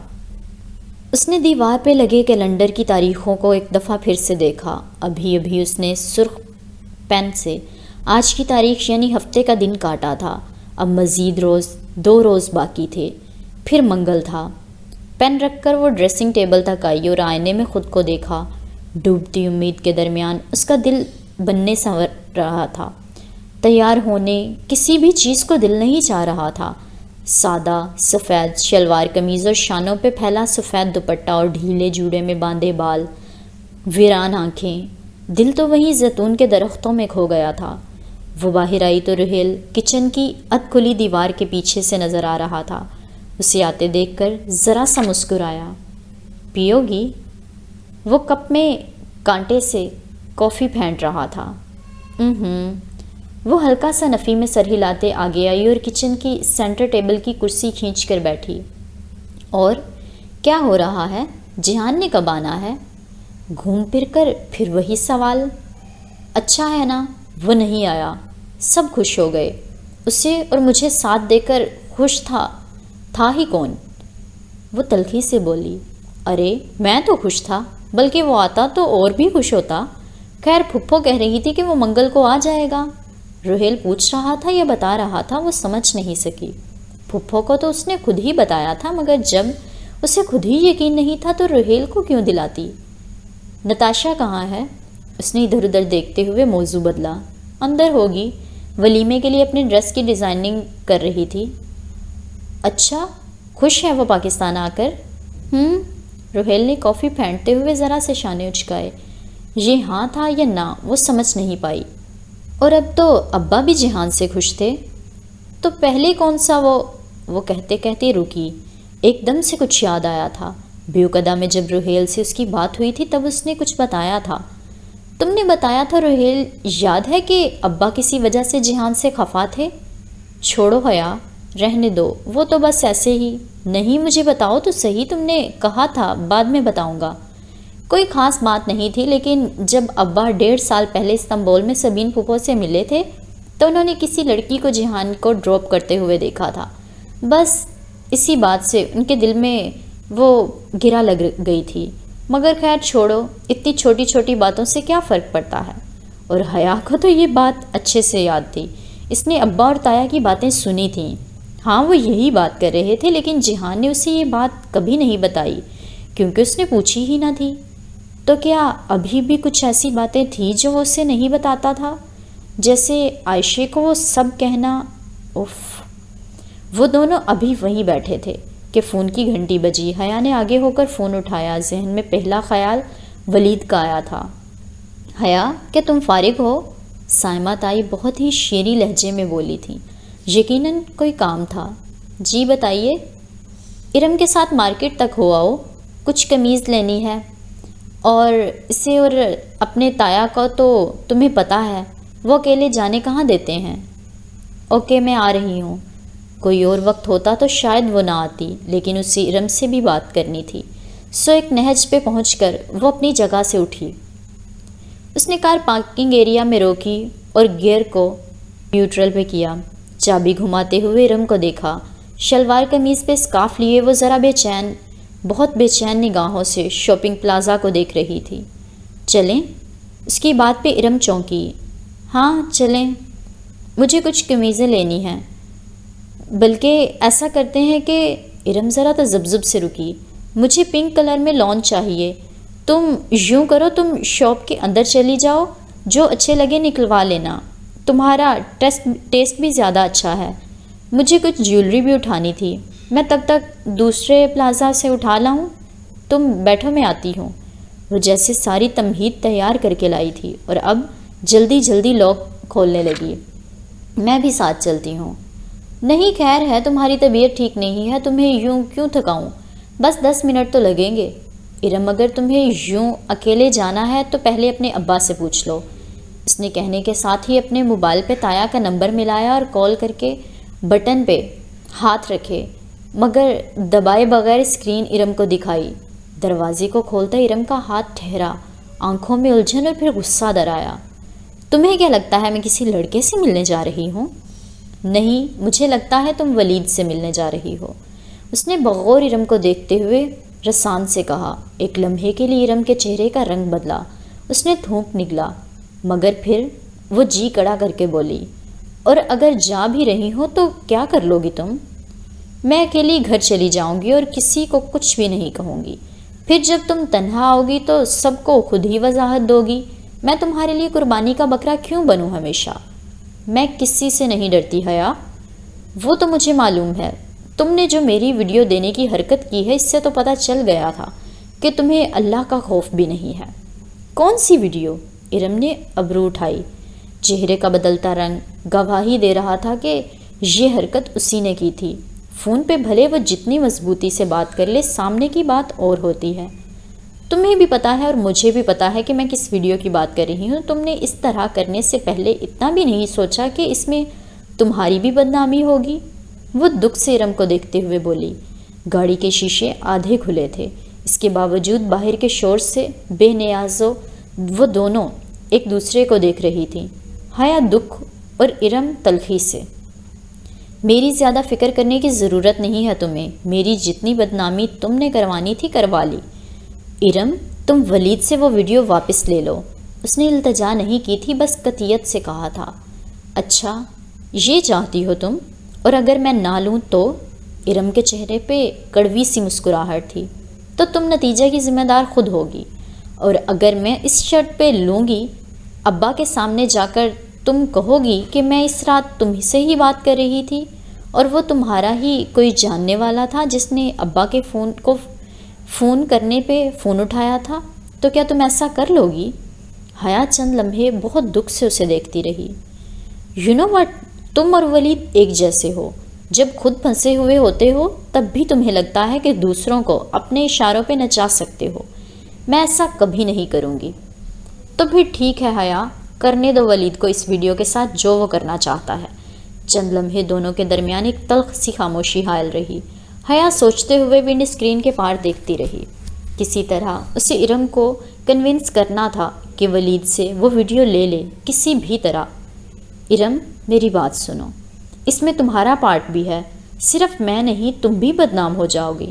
اس نے دیوار پہ لگے کیلنڈر کی تاریخوں کو ایک دفعہ پھر سے دیکھا۔ ابھی اس نے سرخ پین سے آج کی تاریخ یعنی ہفتے کا دن کاٹا تھا۔ اب مزید 2 روز باقی تھے، پھر منگل تھا۔ پین رکھ کر وہ ڈریسنگ ٹیبل تک آئی اور آئینے میں خود کو دیکھا۔ ڈوبتی امید کے درمیان اس کا دل بننے سنور رہا تھا۔ تیار ہونے کسی بھی چیز کو دل نہیں چاہ رہا تھا۔ سادہ سفید شلوار قمیض اور شانوں پہ پھیلا سفید دوپٹہ اور ڈھیلے جوڑے میں باندھے بال، ویران آنکھیں، دل تو وہیں زیتون کے درختوں میں کھو گیا تھا۔ وہ باہر آئی تو رحیل کچن کی ادھ کھلی دیوار کے پیچھے سے نظر آ رہا تھا۔ اسے آتے دیکھ کر ذرا سا مسکرایا۔ پیو گی؟ وہ کپ میں کانٹے سے کافی پھینٹ رہا تھا۔ وہ ہلکا سا نفی میں سر ہلاتے آگے آئی اور کچن کی سینٹر ٹیبل کی کرسی کھینچ کر بیٹھی۔ اور کیا ہو رہا ہے؟ جہان نے کب آنا ہے؟ گھوم پھر کر پھر وہی سوال۔ اچھا ہے نا وہ نہیں آیا۔ سب خوش ہو گئے۔ اسے اور مجھے ساتھ دے کر خوش تھا ہی کون؟ وہ تلخی سے بولی۔ ارے میں تو خوش تھا، بلکہ وہ آتا تو اور بھی خوش ہوتا۔ خیر پھپھو کہہ رہی تھی کہ وہ منگل کو آ جائے گا۔ رحیل پوچھ رہا تھا یا بتا رہا تھا وہ سمجھ نہیں سکی۔ پھپھو کو تو اس نے خود ہی بتایا تھا، مگر جب اسے خود ہی یقین نہیں تھا تو رحیل کو کیوں دلاتی؟ نتاشا کہاں ہے؟ اس نے ادھر ادھر دیکھتے ہوئے موضوع بدلا۔ اندر ہوگی، ولیمے کے لیے اپنے ڈریس کی ڈیزائننگ کر رہی تھی۔ اچھا خوش ہے وہ پاکستان آ کر؟ رحیل نے کافی پھینٹتے ہوئے ذرا سے شانے اچکائے۔ یہ ہاں تھا یا نہ وہ سمجھ نہیں پائی۔ اور اب تو ابا بھی جہان سے خوش تھے، تو پہلے کون سا؟ وہ کہتے کہتے رکی۔ ایک دم سے کچھ یاد آیا تھا۔ بیوقدہ میں جب رحیل سے اس کی بات ہوئی تھی تب اس نے کچھ بتایا تھا۔ تم نے بتایا تھا رحیل، یاد ہے کہ ابا کسی وجہ سے جہان سے خفا تھے؟ چھوڑو حیا، رہنے دو، وہ تو بس ایسے ہی۔ نہیں مجھے بتاؤ تو صحیح، تم نے کہا تھا بعد میں بتاؤں گا۔ کوئی خاص بات نہیں تھی، لیکن جب ابا 1.5 سال پہلے استنبول میں سبین پھپھو سے ملے تھے تو انہوں نے کسی لڑکی کو جہان کو ڈراپ کرتے ہوئے دیکھا تھا۔ بس اسی بات سے ان کے دل میں وہ گرا لگ گئی تھی، مگر خیر چھوڑو، اتنی چھوٹی چھوٹی باتوں سے کیا فرق پڑتا ہے۔ اور حیا کو تو یہ بات اچھے سے یاد تھی، اس نے ابا اور تایا کی باتیں سنی تھیں۔ ہاں وہ یہی بات کر رہے تھے، لیکن جہان نے اسے یہ بات کبھی نہیں بتائی کیونکہ اس نے پوچھی ہی نہ تھی۔ تو کیا ابھی بھی کچھ ایسی باتیں تھیں جو وہ اسے نہیں بتاتا تھا؟ جیسے عائشہ کو وہ سب کہنا۔ وہ دونوں ابھی وہیں بیٹھے تھے کہ فون کی گھنٹی بجی۔ حیا نے آگے ہو کر فون اٹھایا۔ ذہن میں پہلا خیال ولید کا آیا تھا۔ حیا کیا تم فارغ ہو؟ سائمہ تائی بہت ہی شیریں لہجے میں بولی تھی۔ یقیناً کوئی کام تھا۔ جی بتائیے۔ ارم کے ساتھ مارکیٹ تک ہو آؤ، کچھ قمیض لینی ہے، اور اسے اور اپنے تایا کو تو تمہیں پتہ ہے وہ اکیلے جانے کہاں دیتے ہیں۔ اوکے میں آ رہی ہوں۔ کوئی اور وقت ہوتا تو شاید وہ نہ آتی، لیکن اسے ارم سے بھی بات کرنی تھی، سو ایک نہج پہ پہنچ کر وہ اپنی جگہ سے اٹھی۔ اس نے کار پارکنگ ایریا میں روکی اور گیئر کو نیوٹرل پہ کیا۔ چابی گھماتے ہوئے ارم کو دیکھا۔ شلوار قمیض پہ اسکارف لیے وہ ذرا بہت بے چین نگاہوں سے شاپنگ پلازا کو دیکھ رہی تھی۔ چلیں؟ اس کی بات پہ ارم چونکی۔ ہاں چلیں، مجھے کچھ قمیضیں لینی ہیں۔ بلکہ ایسا کرتے ہیں کہ ارم ذرا تذبذب سے رکی۔ مجھے پنک کلر میں لان چاہیے۔ تم یوں کرو، تم شاپ کے اندر چلی جاؤ، جو اچھے لگے نکلوا لینا، تمہارا ٹیسٹ بھی زیادہ اچھا ہے۔ مجھے کچھ جیولری بھی اٹھانی تھی، میں تب تک دوسرے پلازا سے اٹھا لاؤں؟ تم بیٹھو میں آتی ہوں۔ وہ جیسے ساری تمہید تیار کر کے لائی تھی اور اب جلدی جلدی لاک کھولنے لگی۔ میں بھی ساتھ چلتی ہوں۔ نہیں خیر ہے، تمہاری طبیعت ٹھیک نہیں ہے، تمہیں یوں کیوں تھکاؤں؟ بس 10 منٹ تو لگیں گے۔ ارم اگر تمہیں یوں اکیلے جانا ہے تو پہلے اپنے ابا سے پوچھ لو۔ اس نے کہنے کے ساتھ ہی اپنے موبائل پہ تایا کا نمبر ملایا اور کال کر کے بٹن پہ ہاتھ رکھے مگر دبائے بغیر اسکرین ارم کو دکھائی۔ دروازے کو کھولتا ارم کا ہاتھ ٹھہرا، آنکھوں میں الجھن اور پھر غصہ در آیا۔ تمہیں کیا لگتا ہے میں کسی لڑکے سے ملنے جا رہی ہوں؟ نہیں، مجھے لگتا ہے تم ولید سے ملنے جا رہی ہو۔ اس نے بغور ارم کو دیکھتے ہوئے رسان سے کہا۔ ایک لمحے کے لیے ارم کے چہرے کا رنگ بدلا، اس نے تھوک نگلا، مگر پھر وہ جی کڑا کر کے بولی، اور اگر جا بھی رہی ہو تو کیا کر لو گی تم؟ میں اکیلی گھر چلی جاؤں گی اور کسی کو کچھ بھی نہیں کہوں گی۔ پھر جب تم تنہا ہوگی تو سب کو خود ہی وضاحت دو گی۔ میں تمہارے لیے قربانی کا بکرا کیوں بنوں ہمیشہ؟ میں کسی سے نہیں ڈرتی حیا، وہ تو مجھے معلوم ہے۔ تم نے جو میری ویڈیو دینے کی حرکت کی ہے، اس سے تو پتہ چل گیا تھا کہ تمہیں اللہ کا خوف بھی نہیں ہے۔ کون سی ویڈیو؟ ارم نے ابرو اٹھائی۔ چہرے کا بدلتا رنگ گواہی دے رہا تھا کہ یہ حرکت اسی نے کی تھی۔ فون پہ بھلے وہ جتنی مضبوطی سے بات کر لے، سامنے کی بات اور ہوتی ہے۔ تمہیں بھی پتا ہے اور مجھے بھی پتا ہے کہ میں کس ویڈیو کی بات کر رہی ہوں۔ تم نے اس طرح کرنے سے پہلے اتنا بھی نہیں سوچا کہ اس میں تمہاری بھی بدنامی ہوگی؟ وہ دکھ سے ارم کو دیکھتے ہوئے بولی۔ گاڑی کے شیشے آدھے کھلے تھے، اس کے باوجود باہر کے شور سے بے نیازو وہ دونوں ایک دوسرے کو دیکھ رہی تھیں، حیا دکھ اور ارم تلخی سے۔ میری زیادہ فکر کرنے کی ضرورت نہیں ہے تمہیں، میری جتنی بدنامی تم نے کروانی تھی کروا لی۔ ارم، تم ولید سے وہ ویڈیو واپس لے لو۔ اس نے التجا نہیں کی تھی، بس قطعیت سے کہا تھا۔ اچھا، یہ چاہتی ہو تم؟ اور اگر میں نہ لوں تو؟ ارم کے چہرے پہ کڑوی سی مسکراہٹ تھی۔ تو تم نتیجے کی ذمہ دار خود ہوگی، اور اگر میں اس شرط پہ لوں گی، ابا کے سامنے جا کر تم کہو گی کہ میں اس رات تم سے ہی بات کر رہی تھی اور وہ تمہارا ہی کوئی جاننے والا تھا جس نے ابا کے فون کرنے پہ فون اٹھایا تھا، تو کیا تم ایسا کر لو گی؟ حیا چند لمحے بہت دکھ سے اسے دیکھتی رہی۔ یو نو وٹ، تم اور ولید ایک جیسے ہو۔ جب خود پھنسے ہوئے ہوتے ہو تب بھی تمہیں لگتا ہے کہ دوسروں کو اپنے اشاروں پہ نچا سکتے ہو۔ میں ایسا کبھی نہیں کروں گی۔ تو پھر ٹھیک ہے حیا، کرنے دو ولید کو اس ویڈیو کے ساتھ جو وہ کرنا چاہتا ہے۔ چند لمحے دونوں کے درمیان ایک تلخ سی خاموشی حائل رہی۔ حیا سوچتے ہوئے ونڈ اسکرین کے پار دیکھتی رہی۔ کسی طرح اسے ارم کو کنونس کرنا تھا کہ ولید سے وہ ویڈیو لے لے، کسی بھی طرح۔ ارم، میری بات سنو، اس میں تمہارا پارٹ بھی ہے، صرف میں نہیں، تم بھی بدنام ہو جاؤ گی۔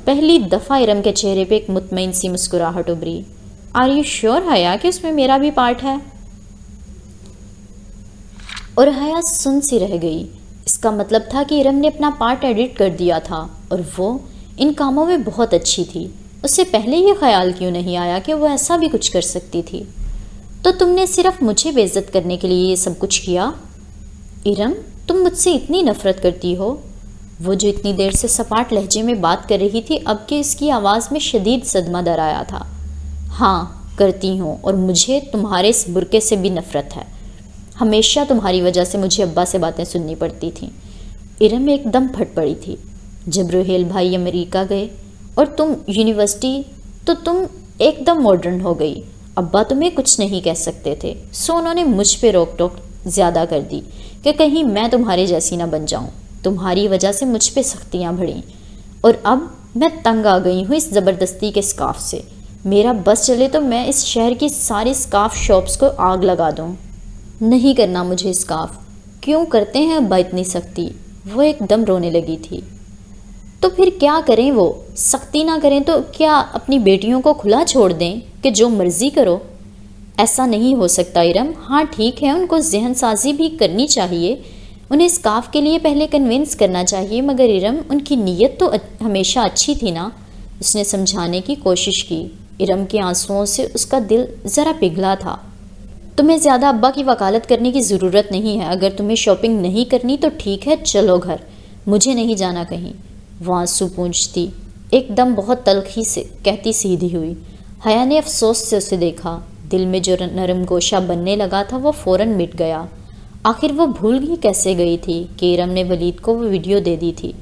پہلی دفعہ ارم کے چہرے پہ ایک مطمئن سی مسکراہٹ ابھری۔ آر یو شیور حیا کہ اس میں میرا بھی پارٹ ہے؟ اور حیا سن سی رہ گئی۔ اس کا مطلب تھا کہ ارم نے اپنا پارٹ ایڈٹ کر دیا تھا اور وہ ان کاموں میں بہت اچھی تھی۔ اس سے پہلے یہ خیال کیوں نہیں آیا کہ وہ ایسا بھی کچھ کر سکتی تھی؟ تو تم نے صرف مجھے بے عزت کرنے کے لیے یہ سب کچھ کیا؟ ارم، تم مجھ سے اتنی نفرت کرتی ہو؟ وہ جو اتنی دیر سے سپاٹ لہجے میں بات کر رہی تھی، اب کہ اس کی آواز میں شدید صدمہ در آیا تھا۔ ہاں کرتی ہوں، اور مجھے تمہارے اس برقعے سے بھی نفرت ہے۔ ہمیشہ تمہاری وجہ سے مجھے ابا سے باتیں سننی پڑتی تھیں۔ ارم ایک دم پھٹ پڑی تھی۔ جب روہیل بھائی امریکہ گئے اور تم یونیورسٹی، تو تم ایک دم ماڈرن ہو گئی۔ ابا تمہیں کچھ نہیں کہہ سکتے تھے، سو انہوں نے مجھ پہ روک ٹوک زیادہ کر دی کہ کہیں میں تمہارے جیسی نہ بن جاؤں۔ تمہاری وجہ سے مجھ پہ سختیاں بڑھیں اور اب میں تنگ آ گئی ہوں اس زبردستی کے اسکارف سے۔ میرا بس چلے تو میں اس شہر کی ساری اسکارف شاپس کو آگ لگا دوں۔ نہیں کرنا مجھے اسکارف۔ کیوں کرتے ہیں ابا اتنی سختی؟ وہ ایک دم رونے لگی تھی۔ تو پھر کیا کریں؟ وہ سختی نہ کریں تو کیا اپنی بیٹیوں کو کھلا چھوڑ دیں کہ جو مرضی کرو؟ ایسا نہیں ہو سکتا ارم۔ ہاں ٹھیک ہے، ان کو ذہن سازی بھی کرنی چاہیے، انہیں اسکارف کے لیے پہلے کنونس کرنا چاہیے، مگر ارم ان کی نیت تو ہمیشہ اچھی تھی نا۔ اس نے سمجھانے کی کوشش کی۔ ارم کے آنسوؤں سے اس کا دل ذرا پگھلا تھا۔ تمہیں زیادہ ابا کی وکالت کرنے کی ضرورت نہیں ہے۔ اگر تمہیں شاپنگ نہیں کرنی تو ٹھیک ہے، چلو گھر، مجھے نہیں جانا کہیں۔ وہ آنسو پونچھتی ایک دم بہت تلخی سے کہتی سیدھی ہوئی۔ حیا نے افسوس سے اسے دیکھا۔ دل میں جو نرم گوشہ بننے لگا تھا وہ فوراً مٹ گیا۔ آخر وہ بھول ہی کیسے گئی تھی کہ ارم نے ولید کو وہ ویڈیو دے دی تھی۔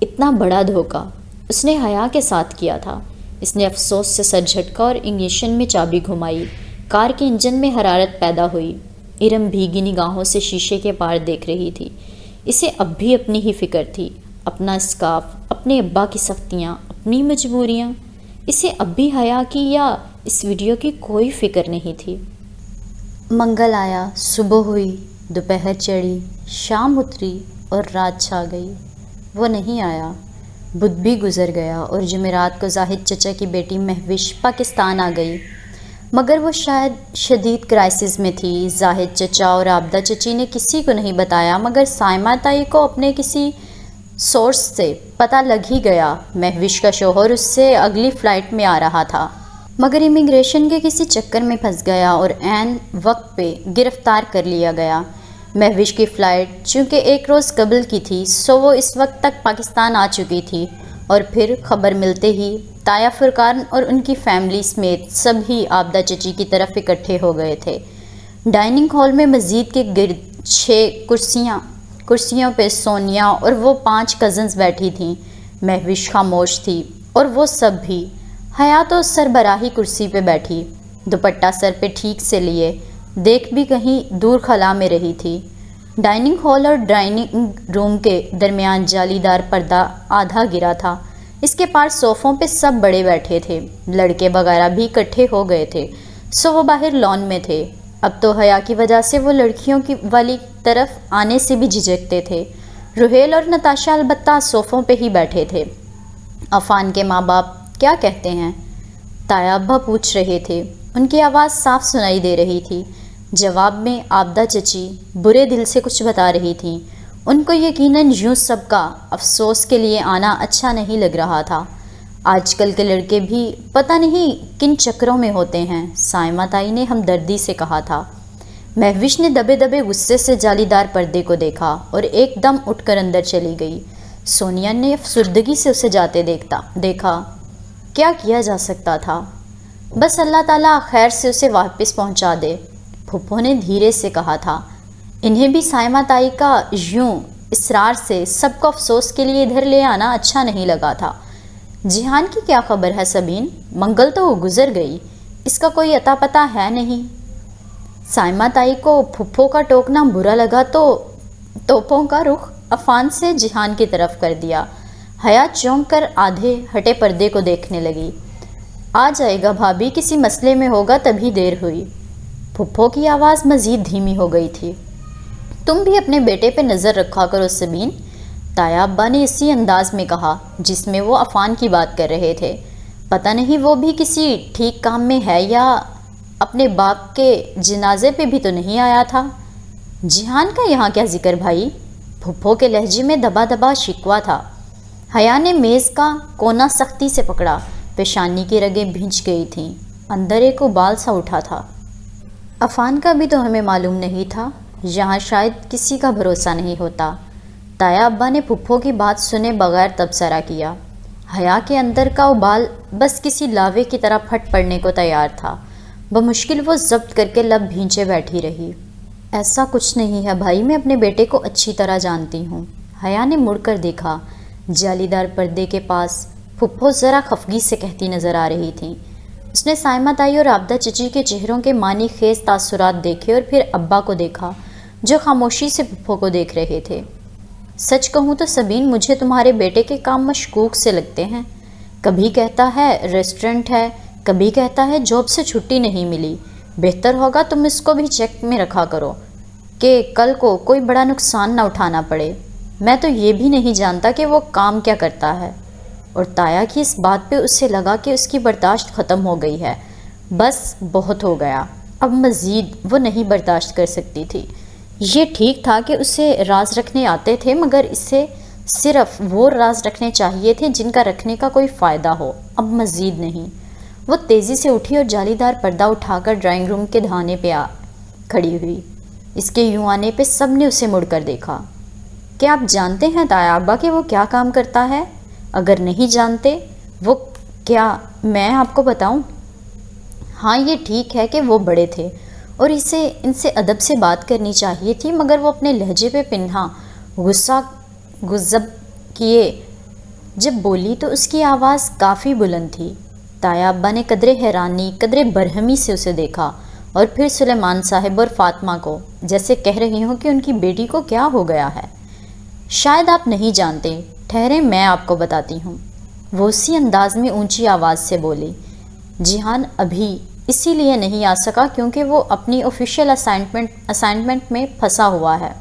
اتنا بڑا دھوکہ اس نے حیا کے ساتھ کیا تھا۔ اس نے افسوس سے سر جھٹکا اور انگیشن میں چابی گھمائی۔ کار کے انجن میں حرارت پیدا ہوئی۔ ارم بھیگی نگاہوں سے شیشے کے پار دیکھ رہی تھی۔ اسے اب بھی اپنی ہی فکر تھی، اپنا اسکارف، اپنے ابا کی سختیاں، اپنی مجبوریاں۔ اسے اب بھی حیا کی یا اس ویڈیو کی کوئی فکر نہیں تھی۔ منگل آیا، صبح ہوئی، دوپہر چڑھی، شام اتری اور رات چھا گئی۔ وہ نہیں آیا۔ بدھ بھی گزر گیا اور جمعرات کو زاہد چچا کی بیٹی مہوش پاکستان آ گئی، مگر وہ شاید شدید کرائسس میں تھی۔ زاہد چچا اور عابدہ چچی نے کسی کو نہیں بتایا، مگر سائمہ تائی کو اپنے کسی سورس سے پتہ لگ ہی گیا۔ مہوش کا شوہر اس سے اگلی فلائٹ میں آ رہا تھا، مگر امیگریشن کے کسی چکر میں پھنس گیا اور عین وقت پہ گرفتار کر لیا گیا۔ مہوش کی فلائٹ چونکہ ایک روز قبل کی تھی، سو وہ اس وقت تک پاکستان آ چکی تھی، اور پھر خبر ملتے ہی تایا فرقان اور ان کی فیملی سمیت سب ہی عابدہ چچی کی طرف اکٹھے ہو گئے تھے۔ ڈائننگ ہال میں مسجد کے گرد 6 کرسیوں پہ سونیا اور وہ 5 کزنز بیٹھی تھیں۔ مہوش خاموش تھی اور وہ سب بھی۔ حیا تو سربراہی کرسی پہ بیٹھی، دوپٹہ سر پہ ٹھیک سے لیے، دیکھ بھی کہیں دور خلا میں رہی تھی۔ ڈائننگ ہال اور ڈائننگ روم کے درمیان جالی دار پردہ آدھا گرا تھا۔ اس کے پاس صوفوں پہ سب بڑے بیٹھے تھے، لڑکے وغیرہ بھی اکٹھے ہو گئے تھے، سو وہ باہر لان میں تھے۔ اب تو حیا کی وجہ سے وہ لڑکیوں کی والی طرف آنے سے بھی جھجکتے تھے۔ روہیل اور نتاشا البتہ صوفوں پہ ہی بیٹھے تھے۔ عفان کے ماں باپ کیا کہتے ہیں؟ تایا ابا پوچھ رہے تھے۔ ان کی آواز صاف سنائی دے رہی تھی۔ جواب میں عابدہ چچی برے دل سے کچھ بتا رہی تھیں۔ ان کو یقیناً یوں سب کا افسوس کے لیے آنا اچھا نہیں لگ رہا تھا۔ آج کل کے لڑکے بھی پتہ نہیں کن چکروں میں ہوتے ہیں، سائمہ تائی نے ہمدردی سے کہا تھا۔ مہوش نے دبے دبے غصے سے جالی دار پردے کو دیکھا اور ایک دم اٹھ کر اندر چلی گئی۔ سونیا نے افسردگی سے اسے جاتے دیکھا۔ کیا کیا جا سکتا تھا؟ بس اللہ تعالیٰ خیر سے اسے واپس پہنچا دے، پھپھو نے دھیرے سے کہا تھا۔ انہیں بھی سائمہ تائی کا یوں اصرار سے سب کو افسوس کے لیے ادھر لے آنا اچھا نہیں لگا تھا۔ جہان کی کیا خبر ہے سبین؟ منگل تو وہ گزر گئی، اس کا کوئی اتا پتہ ہے نہیں۔ سائمہ تائی کو پھپھو کا ٹوکنا برا لگا تو توپوں کا رخ عفان سے جہان کی طرف کر دیا۔ حیا چونک کر آدھے ہٹے پردے کو دیکھنے لگی۔ آ جائے گا بھابھی، کسی مسئلے میں ہوگا تبھی دیر ہوئی۔ پھپھو کی آواز مزید دھیمی ہو گئی تھی۔ تم بھی اپنے بیٹے پہ نظر رکھا کرو سبین، تایا ابا نے اسی انداز میں کہا جس میں وہ عفان کی بات کر رہے تھے۔ پتہ نہیں وہ بھی کسی ٹھیک کام میں ہے یا اپنے باپ کے جنازے پہ بھی تو نہیں آیا تھا۔ جہان کا یہاں کیا ذکر بھائی؟ پھپھو کے لہجے میں دبا دبا شکوہ تھا۔ حیا نے میز کا کونا سختی سے پکڑا، پیشانی کی رگیں بھینچ گئی تھیں، اندر ایک ابال سا اٹھا تھا۔ عفان کا بھی تو ہمیں معلوم نہیں تھا، یہاں شاید کسی کا بھروسہ نہیں ہوتا۔ تایا ابا نے پھپھو کی بات سنے بغیر تبصرہ کیا۔ حیا کے اندر کا ابال بس کسی لاوے کی طرح پھٹ پڑنے کو تیار تھا۔ بمشکل وہ ضبط کر کے لب بھینچے بیٹھی رہی۔ ایسا کچھ نہیں ہے بھائی، میں اپنے بیٹے کو اچھی طرح جانتی ہوں۔ حیا نے مڑ کر دیکھا۔ جالی دار پردے کے پاس پھپھو ذرا خفگی سے کہتی نظر آ رہی تھیں۔ اس نے سائمہ تائی اور عابدہ چچی کے چہروں کے معنی خیز تاثرات دیکھے اور پھر ابا کو دیکھا۔ جو خاموشی سے پھپھو کو دیکھ رہے تھے۔ سچ کہوں تو سبین، مجھے تمہارے بیٹے کے کام مشکوک سے لگتے ہیں۔ کبھی کہتا ہے ریسٹورنٹ ہے، کبھی کہتا ہے جاب سے چھٹی نہیں ملی۔ بہتر ہوگا تم اس کو بھی چیک میں رکھا کرو کہ کل کو کوئی بڑا نقصان نہ اٹھانا پڑے۔ میں تو یہ بھی نہیں جانتا کہ وہ کام کیا کرتا ہے۔ اور تایا کی اس بات پہ اسے لگا کہ اس کی برداشت ختم ہو گئی ہے۔ بس بہت ہو گیا، اب مزید وہ نہیں برداشت کر سکتی تھی۔ یہ ٹھیک تھا کہ اسے راز رکھنے آتے تھے، مگر اسے صرف وہ راز رکھنے چاہیے تھے جن کا رکھنے کا کوئی فائدہ ہو، اب مزید نہیں۔ وہ تیزی سے اٹھی اور جالی دار پردہ اٹھا کر ڈرائنگ روم کے دھانے پہ کھڑی ہوئی۔ اس کے یوں آنے پہ سب نے اسے مڑ کر دیکھا۔ کیا آپ جانتے ہیں تایا ابا کہ وہ کیا کام کرتا ہے؟ اگر نہیں جانتے وہ کیا میں آپ کو بتاؤں؟ ہاں، یہ ٹھیک ہے کہ وہ بڑے تھے اور اسے ان سے ادب سے بات کرنی چاہیے تھی، مگر وہ اپنے لہجے پہ پنہاں غصہ غضب کیے جب بولی تو اس کی آواز کافی بلند تھی۔ تایا ابا نے قدرے حیرانی، قدرے برہمی سے اسے دیکھا اور پھر سلیمان صاحب اور فاطمہ کو، جیسے کہہ رہی ہوں کہ ان کی بیٹی کو کیا ہو گیا ہے۔ شاید آپ نہیں جانتے، ٹھہرے میں آپ کو بتاتی ہوں، وہ اسی انداز میں اونچی آواز سے بولی۔ جیحان ابھی اسی لیے نہیں آ سکا کیونکہ وہ اپنی آفیشیل اسائنمنٹ میں پھنسا ہوا ہے۔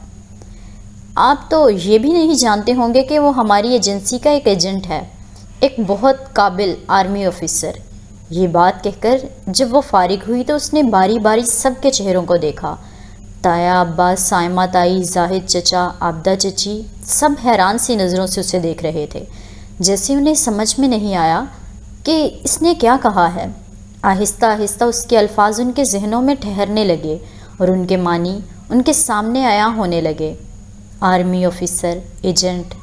آپ تو یہ بھی نہیں جانتے ہوں گے کہ وہ ہماری ایجنسی کا ایک ایجنٹ ہے، ایک بہت قابل آرمی آفیسر۔ یہ بات کہہ کر جب وہ فارغ ہوئی تو اس نے باری باری سب کے چہروں کو دیکھا۔ تایا ابا، سائمہ تائی، زاہد چچا، عابدہ چچی، سب حیران سی نظروں سے اسے دیکھ رہے تھے، جیسے انہیں سمجھ میں نہیں آیا کہ اس نے کیا کہا ہے۔ آہستہ آہستہ اس کے الفاظ ان کے ذہنوں میں ٹھہرنے لگے اور ان کے معنی ان کے سامنے عیاں ہونے لگے۔ Army officer, agent.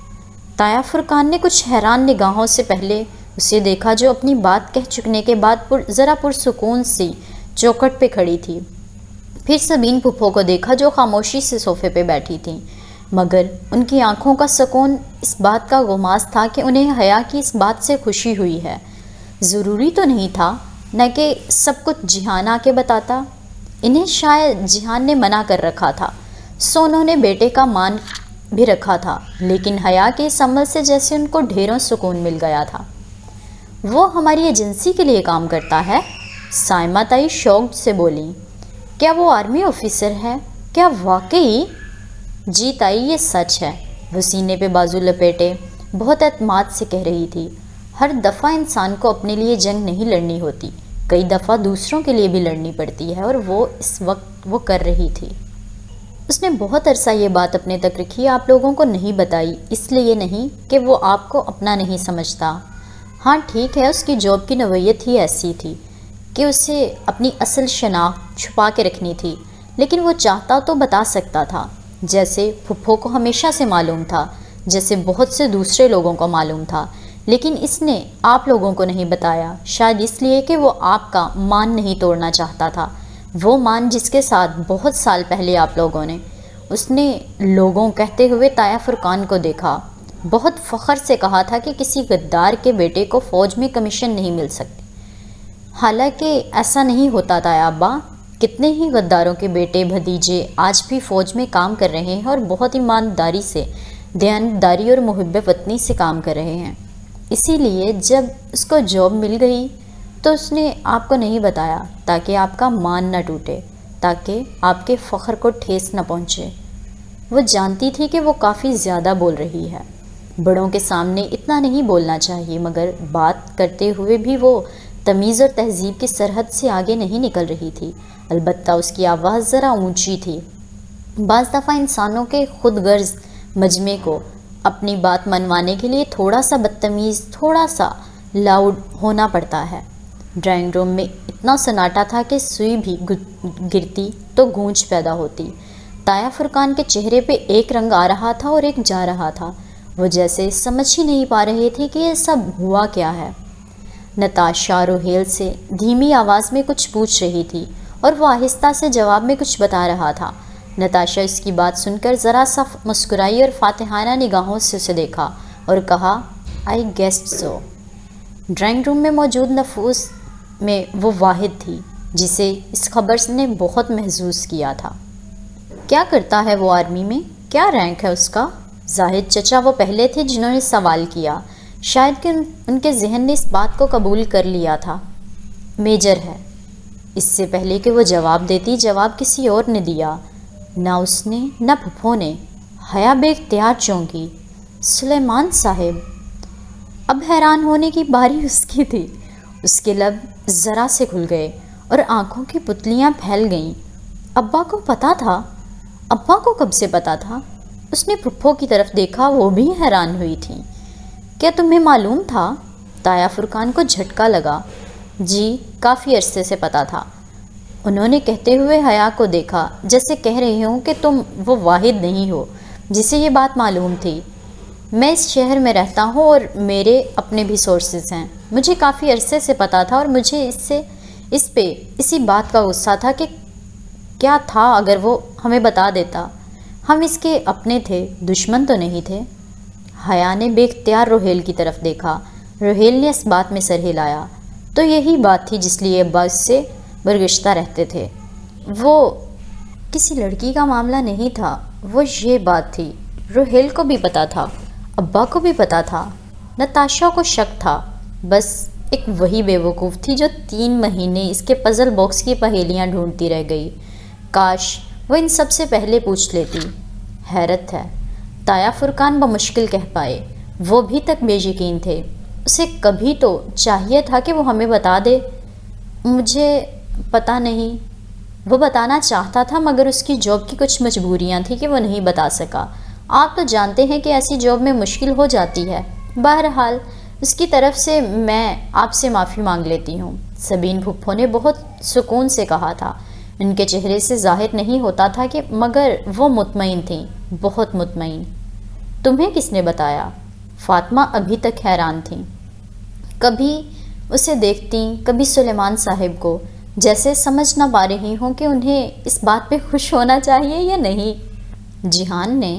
تایا فرقان نے کچھ حیران نگاہوں سے پہلے اسے دیکھا، جو اپنی بات کہہ چکنے کے بعد ذرا پرسکون سی چوکھٹ پہ کھڑی تھی۔ پھر سبین پھپھو کو دیکھا جو خاموشی سے صوفے پہ بیٹھی تھیں، مگر ان کی آنکھوں کا سکون اس بات کا غماز تھا کہ انہیں حیا کی اس بات سے خوشی ہوئی ہے۔ ضروری تو نہیں تھا نہ کہ سب کچھ جیحان آ کے بتاتا، انہیں شاید جیحان نے منع کر رکھا تھا، سو انہوں نے بیٹے کا مان بھی رکھا تھا، لیکن حیا کے اس عمل سے جیسے ان کو ڈھیروں سکون مل گیا تھا۔ وہ ہماری ایجنسی کے لیے کام کرتا ہے؟ سائمہ تائی شوق سے بولی۔ کیا وہ آرمی آفیسر ہے؟ کیا واقعی؟ جی تائی، یہ سچ ہے، وہ سینے پہ بازو لپیٹے بہت اعتماد سے کہہ رہی تھی۔ ہر دفعہ انسان کو اپنے لیے جنگ نہیں لڑنی ہوتی، کئی دفعہ دوسروں کے لیے بھی لڑنی پڑتی ہے، اور وہ اس وقت وہ کر رہی تھی۔ اس نے بہت عرصہ یہ بات اپنے تک رکھی، آپ لوگوں کو نہیں بتائی، اس لیے نہیں کہ وہ آپ کو اپنا نہیں سمجھتا۔ ہاں ٹھیک ہے، اس کی جاب کی نوعیت ہی ایسی تھی کہ اسے اپنی اصل شناخت چھپا کے رکھنی تھی، لیکن وہ چاہتا تو بتا سکتا تھا، جیسے پھپھو کو ہمیشہ سے معلوم تھا، جیسے بہت سے دوسرے لوگوں کو معلوم تھا، لیکن اس نے آپ لوگوں کو نہیں بتایا، شاید اس لیے کہ وہ آپ کا مان نہیں توڑنا چاہتا تھا، وہ مان جس کے ساتھ بہت سال پہلے آپ لوگوں نے، اس نے لوگوں کہتے ہوئے تایا فرقان کو دیکھا، بہت فخر سے کہا تھا کہ کسی غدار کے بیٹے کو فوج میں کمیشن نہیں مل سکتی۔ حالانکہ ایسا نہیں ہوتا تایا ابا، کتنے ہی غداروں کے بیٹے بھتیجے آج بھی فوج میں کام کر رہے ہیں اور بہت ایمانداری سے، دیانتداری اور محب وطنی سے کام کر رہے ہیں۔ اسی لیے جب اس کو جاب مل گئی تو اس نے آپ کو نہیں بتایا، تاکہ آپ کا مان نہ ٹوٹے، تاکہ آپ کے فخر کو ٹھیس نہ پہنچے۔ وہ جانتی تھی کہ وہ کافی زیادہ بول رہی ہے، بڑوں کے سامنے اتنا نہیں بولنا چاہیے، مگر بات کرتے ہوئے بھی وہ تمیز اور تہذیب کی سرحد سے آگے نہیں نکل رہی تھی۔ البتہ اس کی آواز ذرا اونچی تھی۔ بعض دفعہ انسانوں کے خود غرض مجمع کو اپنی بات منوانے کے لیے تھوڑا سا بدتمیز، تھوڑا سا لاؤڈ ہونا پڑتا ہے۔ ڈرائنگ روم میں اتنا سناٹا تھا کہ سوئی بھی گرتی تو گونج پیدا ہوتی۔ تایا فرقان کے چہرے پہ ایک رنگ آ رہا تھا اور ایک جا رہا تھا، وہ جیسے سمجھ ہی نہیں پا رہے تھے کہ یہ سب ہوا کیا ہے۔ نتاشا روہیل سے دھیمی آواز میں کچھ پوچھ رہی تھی اور وہ آہستہ سے جواب میں کچھ بتا رہا تھا۔ نتاشا اس کی بات سن کر ذرا سا مسکرائی اور فاتحانہ نگاہوں سے اسے دیکھا اور کہا، آئی گیسڈ سو۔ ڈرائنگ روم میں موجود نفوس میں وہ واحد تھی جسے اس خبر نے بہت محظوظ کیا تھا۔ کیا کرتا ہے وہ آرمی میں؟ کیا رینک ہے اس کا؟ زاہد چچا وہ پہلے تھے جنہوں نے سوال کیا، شاید کہ ان کے ذہن نے اس بات کو قبول کر لیا تھا۔ میجر ہے۔ اس سے پہلے کہ وہ جواب دیتی، جواب کسی اور نے دیا۔ نہ اس نے نہ پھپھو نے۔ حیا بے اختیار چونکی۔ سلیمان صاحب۔ اب حیران ہونے کی باری اس کی تھی۔ اس کے لب ذرا سے کھل گئے اور آنکھوں کی پتلیاں پھیل گئیں۔ ابا کو پتہ تھا؟ ابا کو کب سے پتہ تھا؟ اس نے پھپھو کی طرف دیکھا، وہ بھی حیران ہوئی تھیں۔ کیا تمہیں معلوم تھا؟ تایا فرقان کو جھٹکا لگا۔ جی، کافی عرصے سے پتہ تھا۔ انہوں نے کہتے ہوئے حیا کو دیکھا، جیسے کہہ رہی ہوں کہ تم وہ واحد نہیں ہو جسے یہ بات معلوم تھی۔ میں اس شہر میں رہتا ہوں اور میرے اپنے بھی سورسز ہیں۔ مجھے کافی عرصے سے پتہ تھا اور مجھے اس پہ اسی بات کا غصہ تھا کہ کیا تھا اگر وہ ہمیں بتا دیتا۔ ہم اس کے اپنے تھے، دشمن تو نہیں تھے۔ حیا نے بے اختیار روہیل کی طرف دیکھا۔ روہیل نے اس بات میں سر ہلایا۔ تو یہی بات تھی جس لیے ابا اس سے برگشتہ رہتے تھے۔ وہ کسی لڑکی کا معاملہ نہیں تھا، وہ یہ بات تھی۔ روہیل کو بھی پتہ تھا، ابا کو بھی پتہ تھا، نتاشا کو شک تھا۔ بس ایک وہی بے وقوف تھی جو 3 مہینے اس کے پزل باکس کی پہیلیاں ڈھونڈتی رہ گئی۔ کاش وہ ان سب سے پہلے پوچھ لیتی۔ حیرت ہے، تایا فرقان بمشکل کہہ پائے۔ وہ بھی تک بے یقین تھے۔ اسے کبھی تو چاہیے تھا کہ وہ ہمیں بتا دے۔ مجھے پتہ نہیں۔ وہ بتانا چاہتا تھا مگر اس کی جاب کی کچھ مجبوریاں تھیں کہ وہ نہیں بتا سکا۔ آپ تو جانتے ہیں کہ ایسی جاب میں مشکل ہو جاتی ہے۔ بہرحال اس کی طرف سے میں آپ سے معافی مانگ لیتی ہوں، سبین پھپھو نے بہت سکون سے کہا تھا۔ ان کے چہرے سے ظاہر نہیں ہوتا تھا کہ مگر وہ مطمئن تھیں، بہت مطمئن۔ تمہیں کس نے بتایا؟ فاطمہ ابھی تک حیران تھیں۔ کبھی اسے دیکھتی، کبھی سلیمان صاحب کو، جیسے سمجھ نہ پا رہی ہوں کہ انہیں اس بات پہ خوش ہونا چاہیے یا نہیں۔ جیہان نے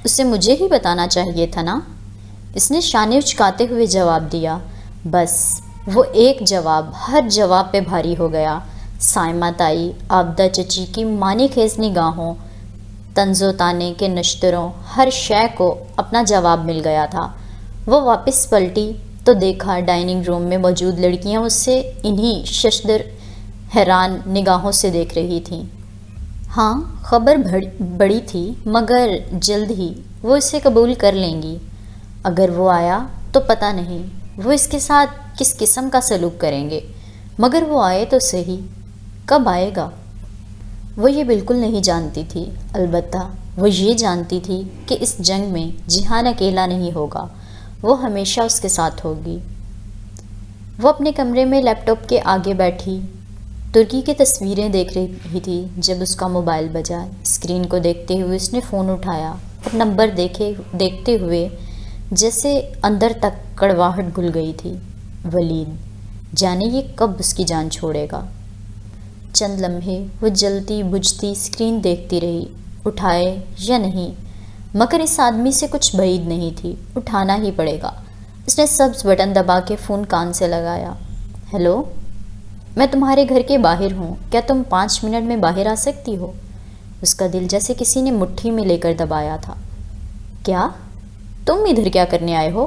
اسے مجھے ہی بتانا چاہیے تھا نا؟ اس نے شانے اچکاتے ہوئے جواب دیا۔ بس وہ ایک جواب ہر جواب پہ بھاری ہو گیا۔ سائمہ تائی، عابدہ چچی کی مانی خیز نگاہوں، طنز و طانے کے نشتروں، ہر شے کو اپنا جواب مل گیا تھا۔ وہ واپس پلٹی تو دیکھا ڈائننگ روم میں موجود لڑکیاں اسے انہی ششدر حیران نگاہوں سے دیکھ رہی تھیں۔ ہاں، خبر بڑی تھی مگر جلد ہی وہ اسے قبول کر لیں گی۔ اگر وہ آیا تو پتہ نہیں وہ اس کے ساتھ کس قسم کا سلوک کریں گے، مگر وہ آئے تو صحیح۔ کب آئے گا؟ وہ یہ بالکل نہیں جانتی تھی، البتہ وہ یہ جانتی تھی کہ اس جنگ میں جیہان اکیلا نہیں ہوگا، وہ ہمیشہ اس کے ساتھ ہوگی۔ وہ اپنے کمرے میں لیپ ٹاپ کے آگے بیٹھی ترکی کی تصویریں دیکھ رہی تھی جب اس کا موبائل بجا۔ اسکرین کو دیکھتے ہوئے اس نے فون اٹھایا اور نمبر دیکھتے ہوئے جیسے اندر تک کڑواہٹ گھل گئی تھی۔ ولید، جانے یہ کب اس کی جان چھوڑے گا۔ چند لمحے وہ جلتی بجھتی اسکرین دیکھتی رہی، اٹھائے یا نہیں، مگر اس آدمی سے کچھ بعید نہیں تھی، اٹھانا ہی پڑے گا۔ اس نے سبز بٹن دبا کے فون کان سے لگایا۔ ہیلو، میں تمہارے گھر کے باہر ہوں، کیا تم 5 منٹ میں باہر آ سکتی ہو؟ اس کا دل جیسے کسی نے مٹھی میں لے کر دبایا تھا۔ کیا؟ تم ادھر کیا کرنے آئے ہو؟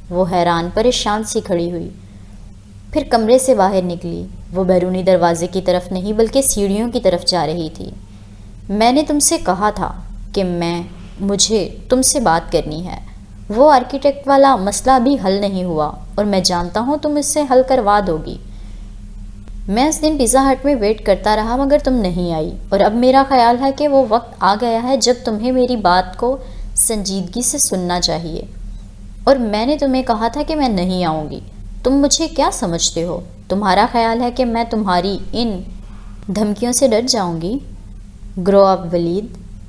وہ حیران پریشان سی کھڑی ہوئی، پھر کمرے سے باہر نکلی۔ وہ بیرونی دروازے کی طرف نہیں بلکہ سیڑھیوں کی طرف جا رہی تھی۔ میں نے تم سے کہا تھا کہ مجھے تم سے بات کرنی ہے۔ وہ آرکیٹیکٹ والا مسئلہ ابھی حل نہیں ہوا اور میں جانتا ہوں تم اس سے حل کروا دو گی۔ میں اس دن پیزا ہٹ میں ویٹ کرتا رہا مگر تم نہیں آئی، اور اب میرا خیال ہے کہ وہ وقت آ گیا ہے جب تمہیں میری بات کو سنجیدگی سے سننا چاہیے، اور میں نے تمہیں کہا تھا کہ میں نہیں آؤں گی۔ تم مجھے کیا سمجھتے ہو؟ تمہارا خیال ہے کہ میں تمہاری ان دھمکیوں سے ڈر جاؤں گی؟ گرو اپ ولید،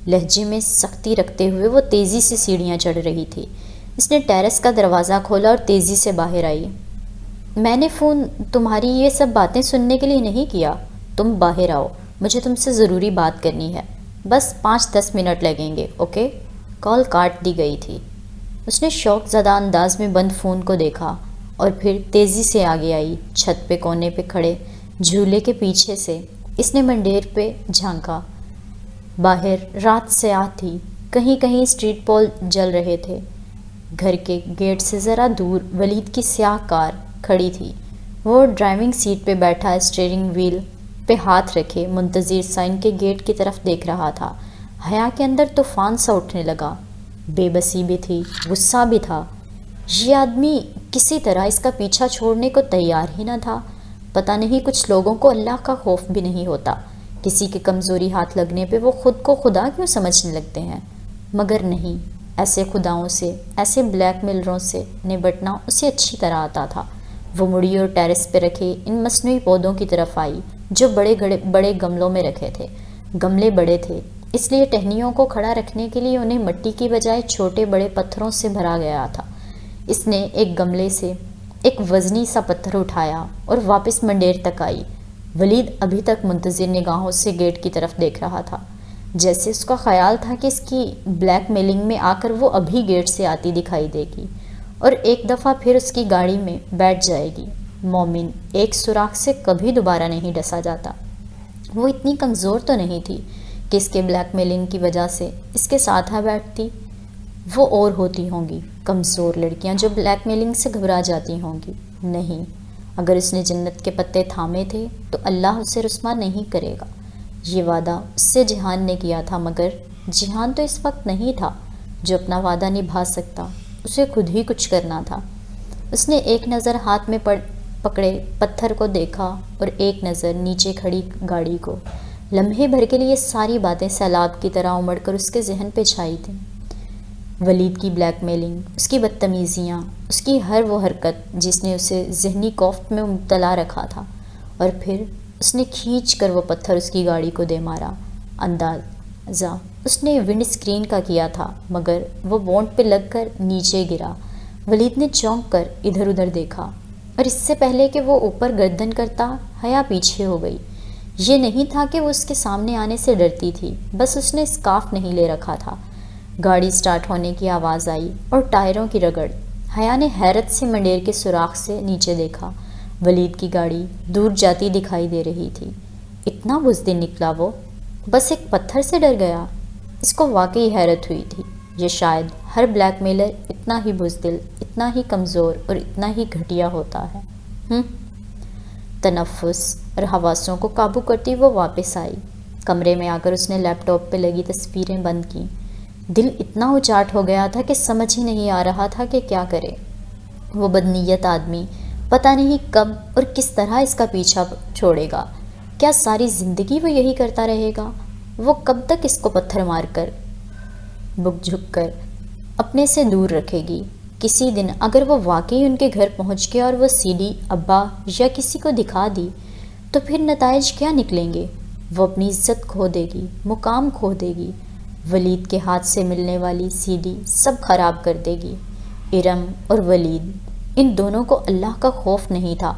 لہجے میں سختی رکھتے ہوئے وہ تیزی سے سیڑھیاں چڑھ رہی تھی۔ اس نے ٹیرس کا دروازہ کھولا اور تیزی سے باہر آئی۔ میں نے فون تمہاری یہ سب باتیں سننے کے لیے نہیں کیا۔ تم باہر آؤ، مجھے تم سے ضروری بات کرنی ہے۔ بس 5-10 منٹ لگیں گے، اوکے؟ کال کاٹ دی گئی تھی۔ اس نے شوق زدہ انداز میں بند فون کو دیکھا اور پھر تیزی سے آگے آئی۔ چھت پہ کونے پہ کھڑے جھولے کے پیچھے سے اس نے منڈیر پہ جھانکا۔ باہر رات سیاہ تھی، کہیں کہیں اسٹریٹ پول جل رہے تھے۔ گھر کے گیٹ سے ذرا دور ولید کی سیاہ کار کھڑی تھی۔ وہ ڈرائیونگ سیٹ پہ بیٹھا اسٹیئرنگ وہیل پہ ہاتھ رکھے منتظر سا ان کے گیٹ کی طرف دیکھ رہا تھا۔ حیا کے اندر طوفان سا اٹھنے لگا، بے بسی بھی تھی، غصہ بھی تھا۔ یہ آدمی کسی طرح اس کا پیچھا چھوڑنے کو تیار ہی نہ تھا۔ پتہ نہیں کچھ لوگوں کو اللہ کا خوف بھی نہیں ہوتا، کسی کے کمزوری ہاتھ لگنے پہ وہ خود کو خدا کیوں سمجھنے لگتے ہیں؟ مگر نہیں، ایسے خداؤں سے، ایسے بلیک میلروں سے نبٹنا اسے اچھی طرح آتا تھا۔ وہ مڑی اور ٹیرس پہ رکھے ان مصنوعی پودوں کی طرف آئی جو بڑے گملوں میں رکھے تھے۔ گملے بڑے تھے، اس لیے ٹہنیوں کو کھڑا رکھنے کے لیے انہیں مٹی کی بجائے چھوٹے بڑے پتھروں سے بھرا گیا تھا۔ اس نے ایک گملے سے ایک وزنی سا پتھر اٹھایا اور واپس منڈیر تک آئی۔ ولید ابھی تک منتظر نگاہوں سے گیٹ کی طرف دیکھ رہا تھا، جیسے اس کا خیال تھا کہ اس کی بلیک میلنگ میں آ کر وہ ابھی گیٹ سے آتی دکھائی دے گی اور ایک دفعہ پھر اس کی گاڑی میں بیٹھ جائے گی۔ مومن ایک سوراخ سے کبھی دوبارہ نہیں ڈسا جاتا۔ وہ اتنی کمزور تو نہیں تھی کہ اس کے بلیک میلنگ کی وجہ سے اس کے ساتھ آ بیٹھتی۔ وہ اور ہوتی ہوں گی کمزور لڑکیاں جو بلیک میلنگ سے گھبرا جاتی ہوں گی۔ نہیں، اگر اس نے جنت کے پتے تھامے تھے تو اللہ اسے رسوا نہیں کرے گا۔ یہ وعدہ اس سے جہان نے کیا تھا، مگر جہان تو اس وقت نہیں تھا جو اپنا وعدہ نبھا سکتا، اسے خود ہی کچھ کرنا تھا۔ اس نے ایک نظر ہاتھ میں پکڑے پتھر کو دیکھا اور ایک نظر نیچے کھڑی گاڑی کو۔ لمحے بھر کے لیے ساری باتیں سیلاب کی طرح امڑ کر اس کے ذہن پہ چھائی تھیں۔ ولید کی بلیک میلنگ، اس کی بدتمیزیاں، اس کی ہر وہ حرکت جس نے اسے ذہنی کوفت میں مبتلا رکھا تھا، اور پھر اس نے کھینچ کر وہ پتھر اس کی گاڑی کو دے مارا۔ اندازہ اس نے ونڈ اسکرین کا کیا تھا، مگر وہ بونٹ پہ لگ کر نیچے گرا۔ ولید نے چونک کر ادھر ادھر دیکھا، اور اس سے پہلے کہ وہ اوپر گردن کرتا، حیا پیچھے ہو گئی۔ یہ نہیں تھا کہ وہ اس کے سامنے آنے سے ڈرتی تھی، بس اس نے اسکارف نہیں لے رکھا تھا۔ گاڑی سٹارٹ ہونے کی آواز آئی اور ٹائروں کی رگڑ۔ حیا نے حیرت سے منڈیر کے سوراخ سے نیچے دیکھا۔ ولید کی گاڑی دور جاتی دکھائی دے رہی تھی۔ اتنا بزدل نکلا وہ، بس ایک پتھر سے ڈر گیا۔ اس کو واقعی حیرت ہوئی تھی، یہ شاید ہر بلیک میلر اتنا ہی بزدل، اتنا ہی کمزور اور اتنا ہی گھٹیا ہوتا ہے۔ تنفس اور حواسوں کو قابو کرتی وہ واپس آئی۔ کمرے میں آ کر اس نے لیپ ٹاپ پہ لگی تصویریں بند کیں۔ دل اتنا اچاٹ ہو گیا تھا کہ سمجھ ہی نہیں آ رہا تھا کہ کیا کرے۔ وہ بدنیت آدمی پتہ نہیں کب اور کس طرح اس کا پیچھا چھوڑے گا۔ کیا ساری زندگی وہ یہی کرتا رہے گا؟ وہ کب تک اس کو پتھر مار کر، بک جھک کر اپنے سے دور رکھے گی؟ کسی دن اگر وہ واقعی ان کے گھر پہنچ گیا اور وہ سی ڈی ابا یا کسی کو دکھا دی تو پھر نتائج کیا نکلیں گے؟ وہ اپنی عزت کھو دے گی، مقام کھو دے گی، ولید کے ہاتھ سے ملنے والی سی ڈی سب خراب کر دے گی۔ ارم اور ولید، ان دونوں کو اللہ کا خوف نہیں تھا۔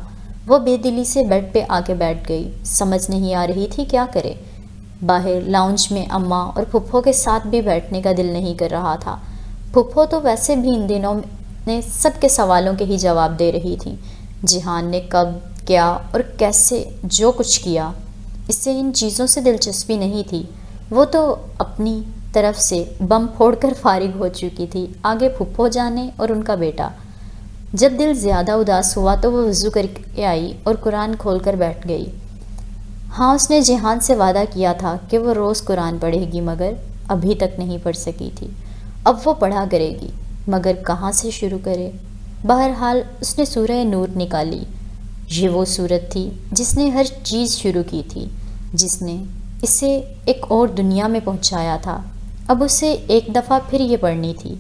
وہ بے دلی سے بیڈ پہ آ کے بیٹھ گئی، سمجھ نہیں آ رہی تھی کیا کرے۔ باہر لاؤنج میں اماں اور پھپھو کے ساتھ بھی بیٹھنے کا دل نہیں کر رہا تھا۔ پھپھو تو ویسے بھی ان دنوں میں سب کے سوالوں کے ہی جواب دے رہی تھی۔ جہان نے کب، کیا اور کیسے جو کچھ کیا، اس سے ان چیزوں سے دلچسپی نہیں تھی۔ وہ تو اپنی طرف سے بم پھوڑ کر فارغ ہو چکی تھی، آگے پھپھو جانے اور ان کا بیٹا۔ جب دل زیادہ اداس ہوا تو وہ وضو کر کے آئی اور قرآن کھول کر بیٹھ گئی۔ ہاں، اس نے جہان سے وعدہ کیا تھا کہ وہ روز قرآن پڑھے گی، مگر ابھی تک نہیں پڑھ سکی تھی۔ اب وہ پڑھا کرے گی، مگر کہاں سے شروع کرے؟ بہرحال اس نے سورہ نور نکالی۔ یہ وہ سورت تھی جس نے ہر چیز شروع کی تھی، جس نے اسے ایک اور دنیا میں پہنچایا تھا۔ اب اسے ایک دفعہ پھر یہ پڑھنی تھی۔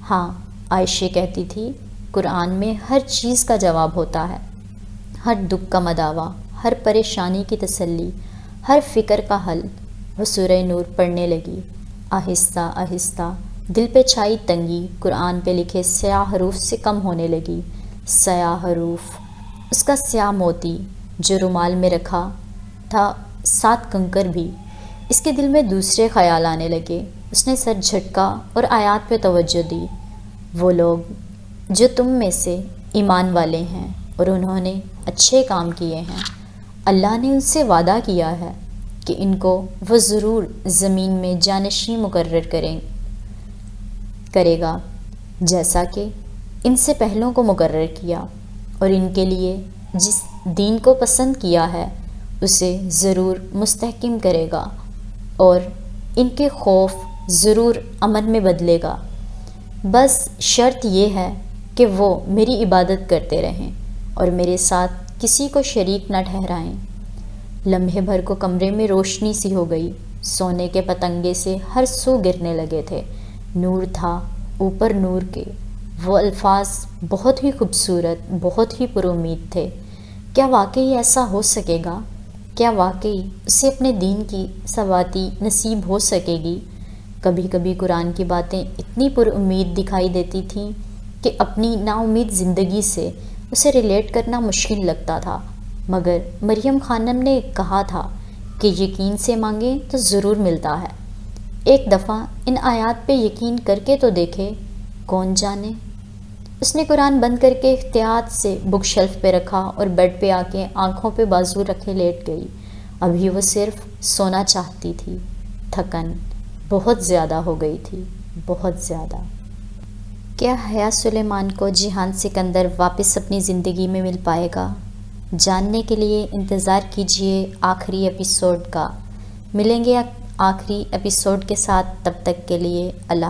ہاں، عائشہ کہتی تھی، قرآن میں ہر چیز کا جواب ہوتا ہے، ہر دکھ کا مداوع، ہر پریشانی کی تسلی، ہر فکر کا حل۔ وہ سورہ نور پڑھنے لگی۔ آہستہ آہستہ دل پہ چھائی تنگی قرآن پہ لکھے سیاہ حروف سے کم ہونے لگی۔ سیاہ حروف، اس کا سیاہ موتی جو رومال میں رکھا تھا، 7 کنکر بھی۔ اس کے دل میں دوسرے خیال آنے لگے۔ اس نے سر جھٹکا اور آیات پہ توجہ دی۔ وہ لوگ جو تم میں سے ایمان والے ہیں اور انہوں نے اچھے کام کیے ہیں، اللہ نے ان سے وعدہ کیا ہے کہ ان کو وہ ضرور زمین میں جانشین مقرر کرے گا، جیسا کہ ان سے پہلوں کو مقرر کیا، اور ان کے لیے جس دین کو پسند کیا ہے اسے ضرور مستحکم کرے گا، اور ان کے خوف ضرور امن میں بدلے گا۔ بس شرط یہ ہے کہ وہ میری عبادت کرتے رہیں اور میرے ساتھ کسی کو شریک نہ ٹھہرائیں۔ لمحے بھر کو کمرے میں روشنی سی ہو گئی، سونے کے پتنگے سے ہر سو گرنے لگے تھے، نور تھا اوپر نور کے۔ وہ الفاظ بہت ہی خوبصورت، بہت ہی پر امید تھے۔ کیا واقعی ایسا ہو سکے گا؟ کیا واقعی اسے اپنے دین کی ثباتی نصیب ہو سکے گی؟ کبھی کبھی قرآن کی باتیں اتنی پر امید دکھائی دیتی تھیں کہ اپنی نا امید زندگی سے اسے ریلیٹ کرنا مشکل لگتا تھا، مگر مریم خانم نے کہا تھا کہ یقین سے مانگیں تو ضرور ملتا ہے۔ ایک دفعہ ان آیات پہ یقین کر کے تو دیکھے، کون جانے۔ اس نے قرآن بند کر کے احتیاط سے بک شیلف پہ رکھا اور بیڈ پہ آ کے آنکھوں پہ بازو رکھے لیٹ گئی۔ ابھی وہ صرف سونا چاہتی تھی، تھکن بہت زیادہ ہو گئی تھی، بہت زیادہ۔ کیا حیا سلیمان کو جیہان سکندر واپس اپنی زندگی میں مل پائے گا؟ جاننے کے لیے انتظار کیجیے آخری ایپیسوڈ کا۔ ملیں گے آخری ایپیسوڈ کے ساتھ، تب تک کے لیے اللہ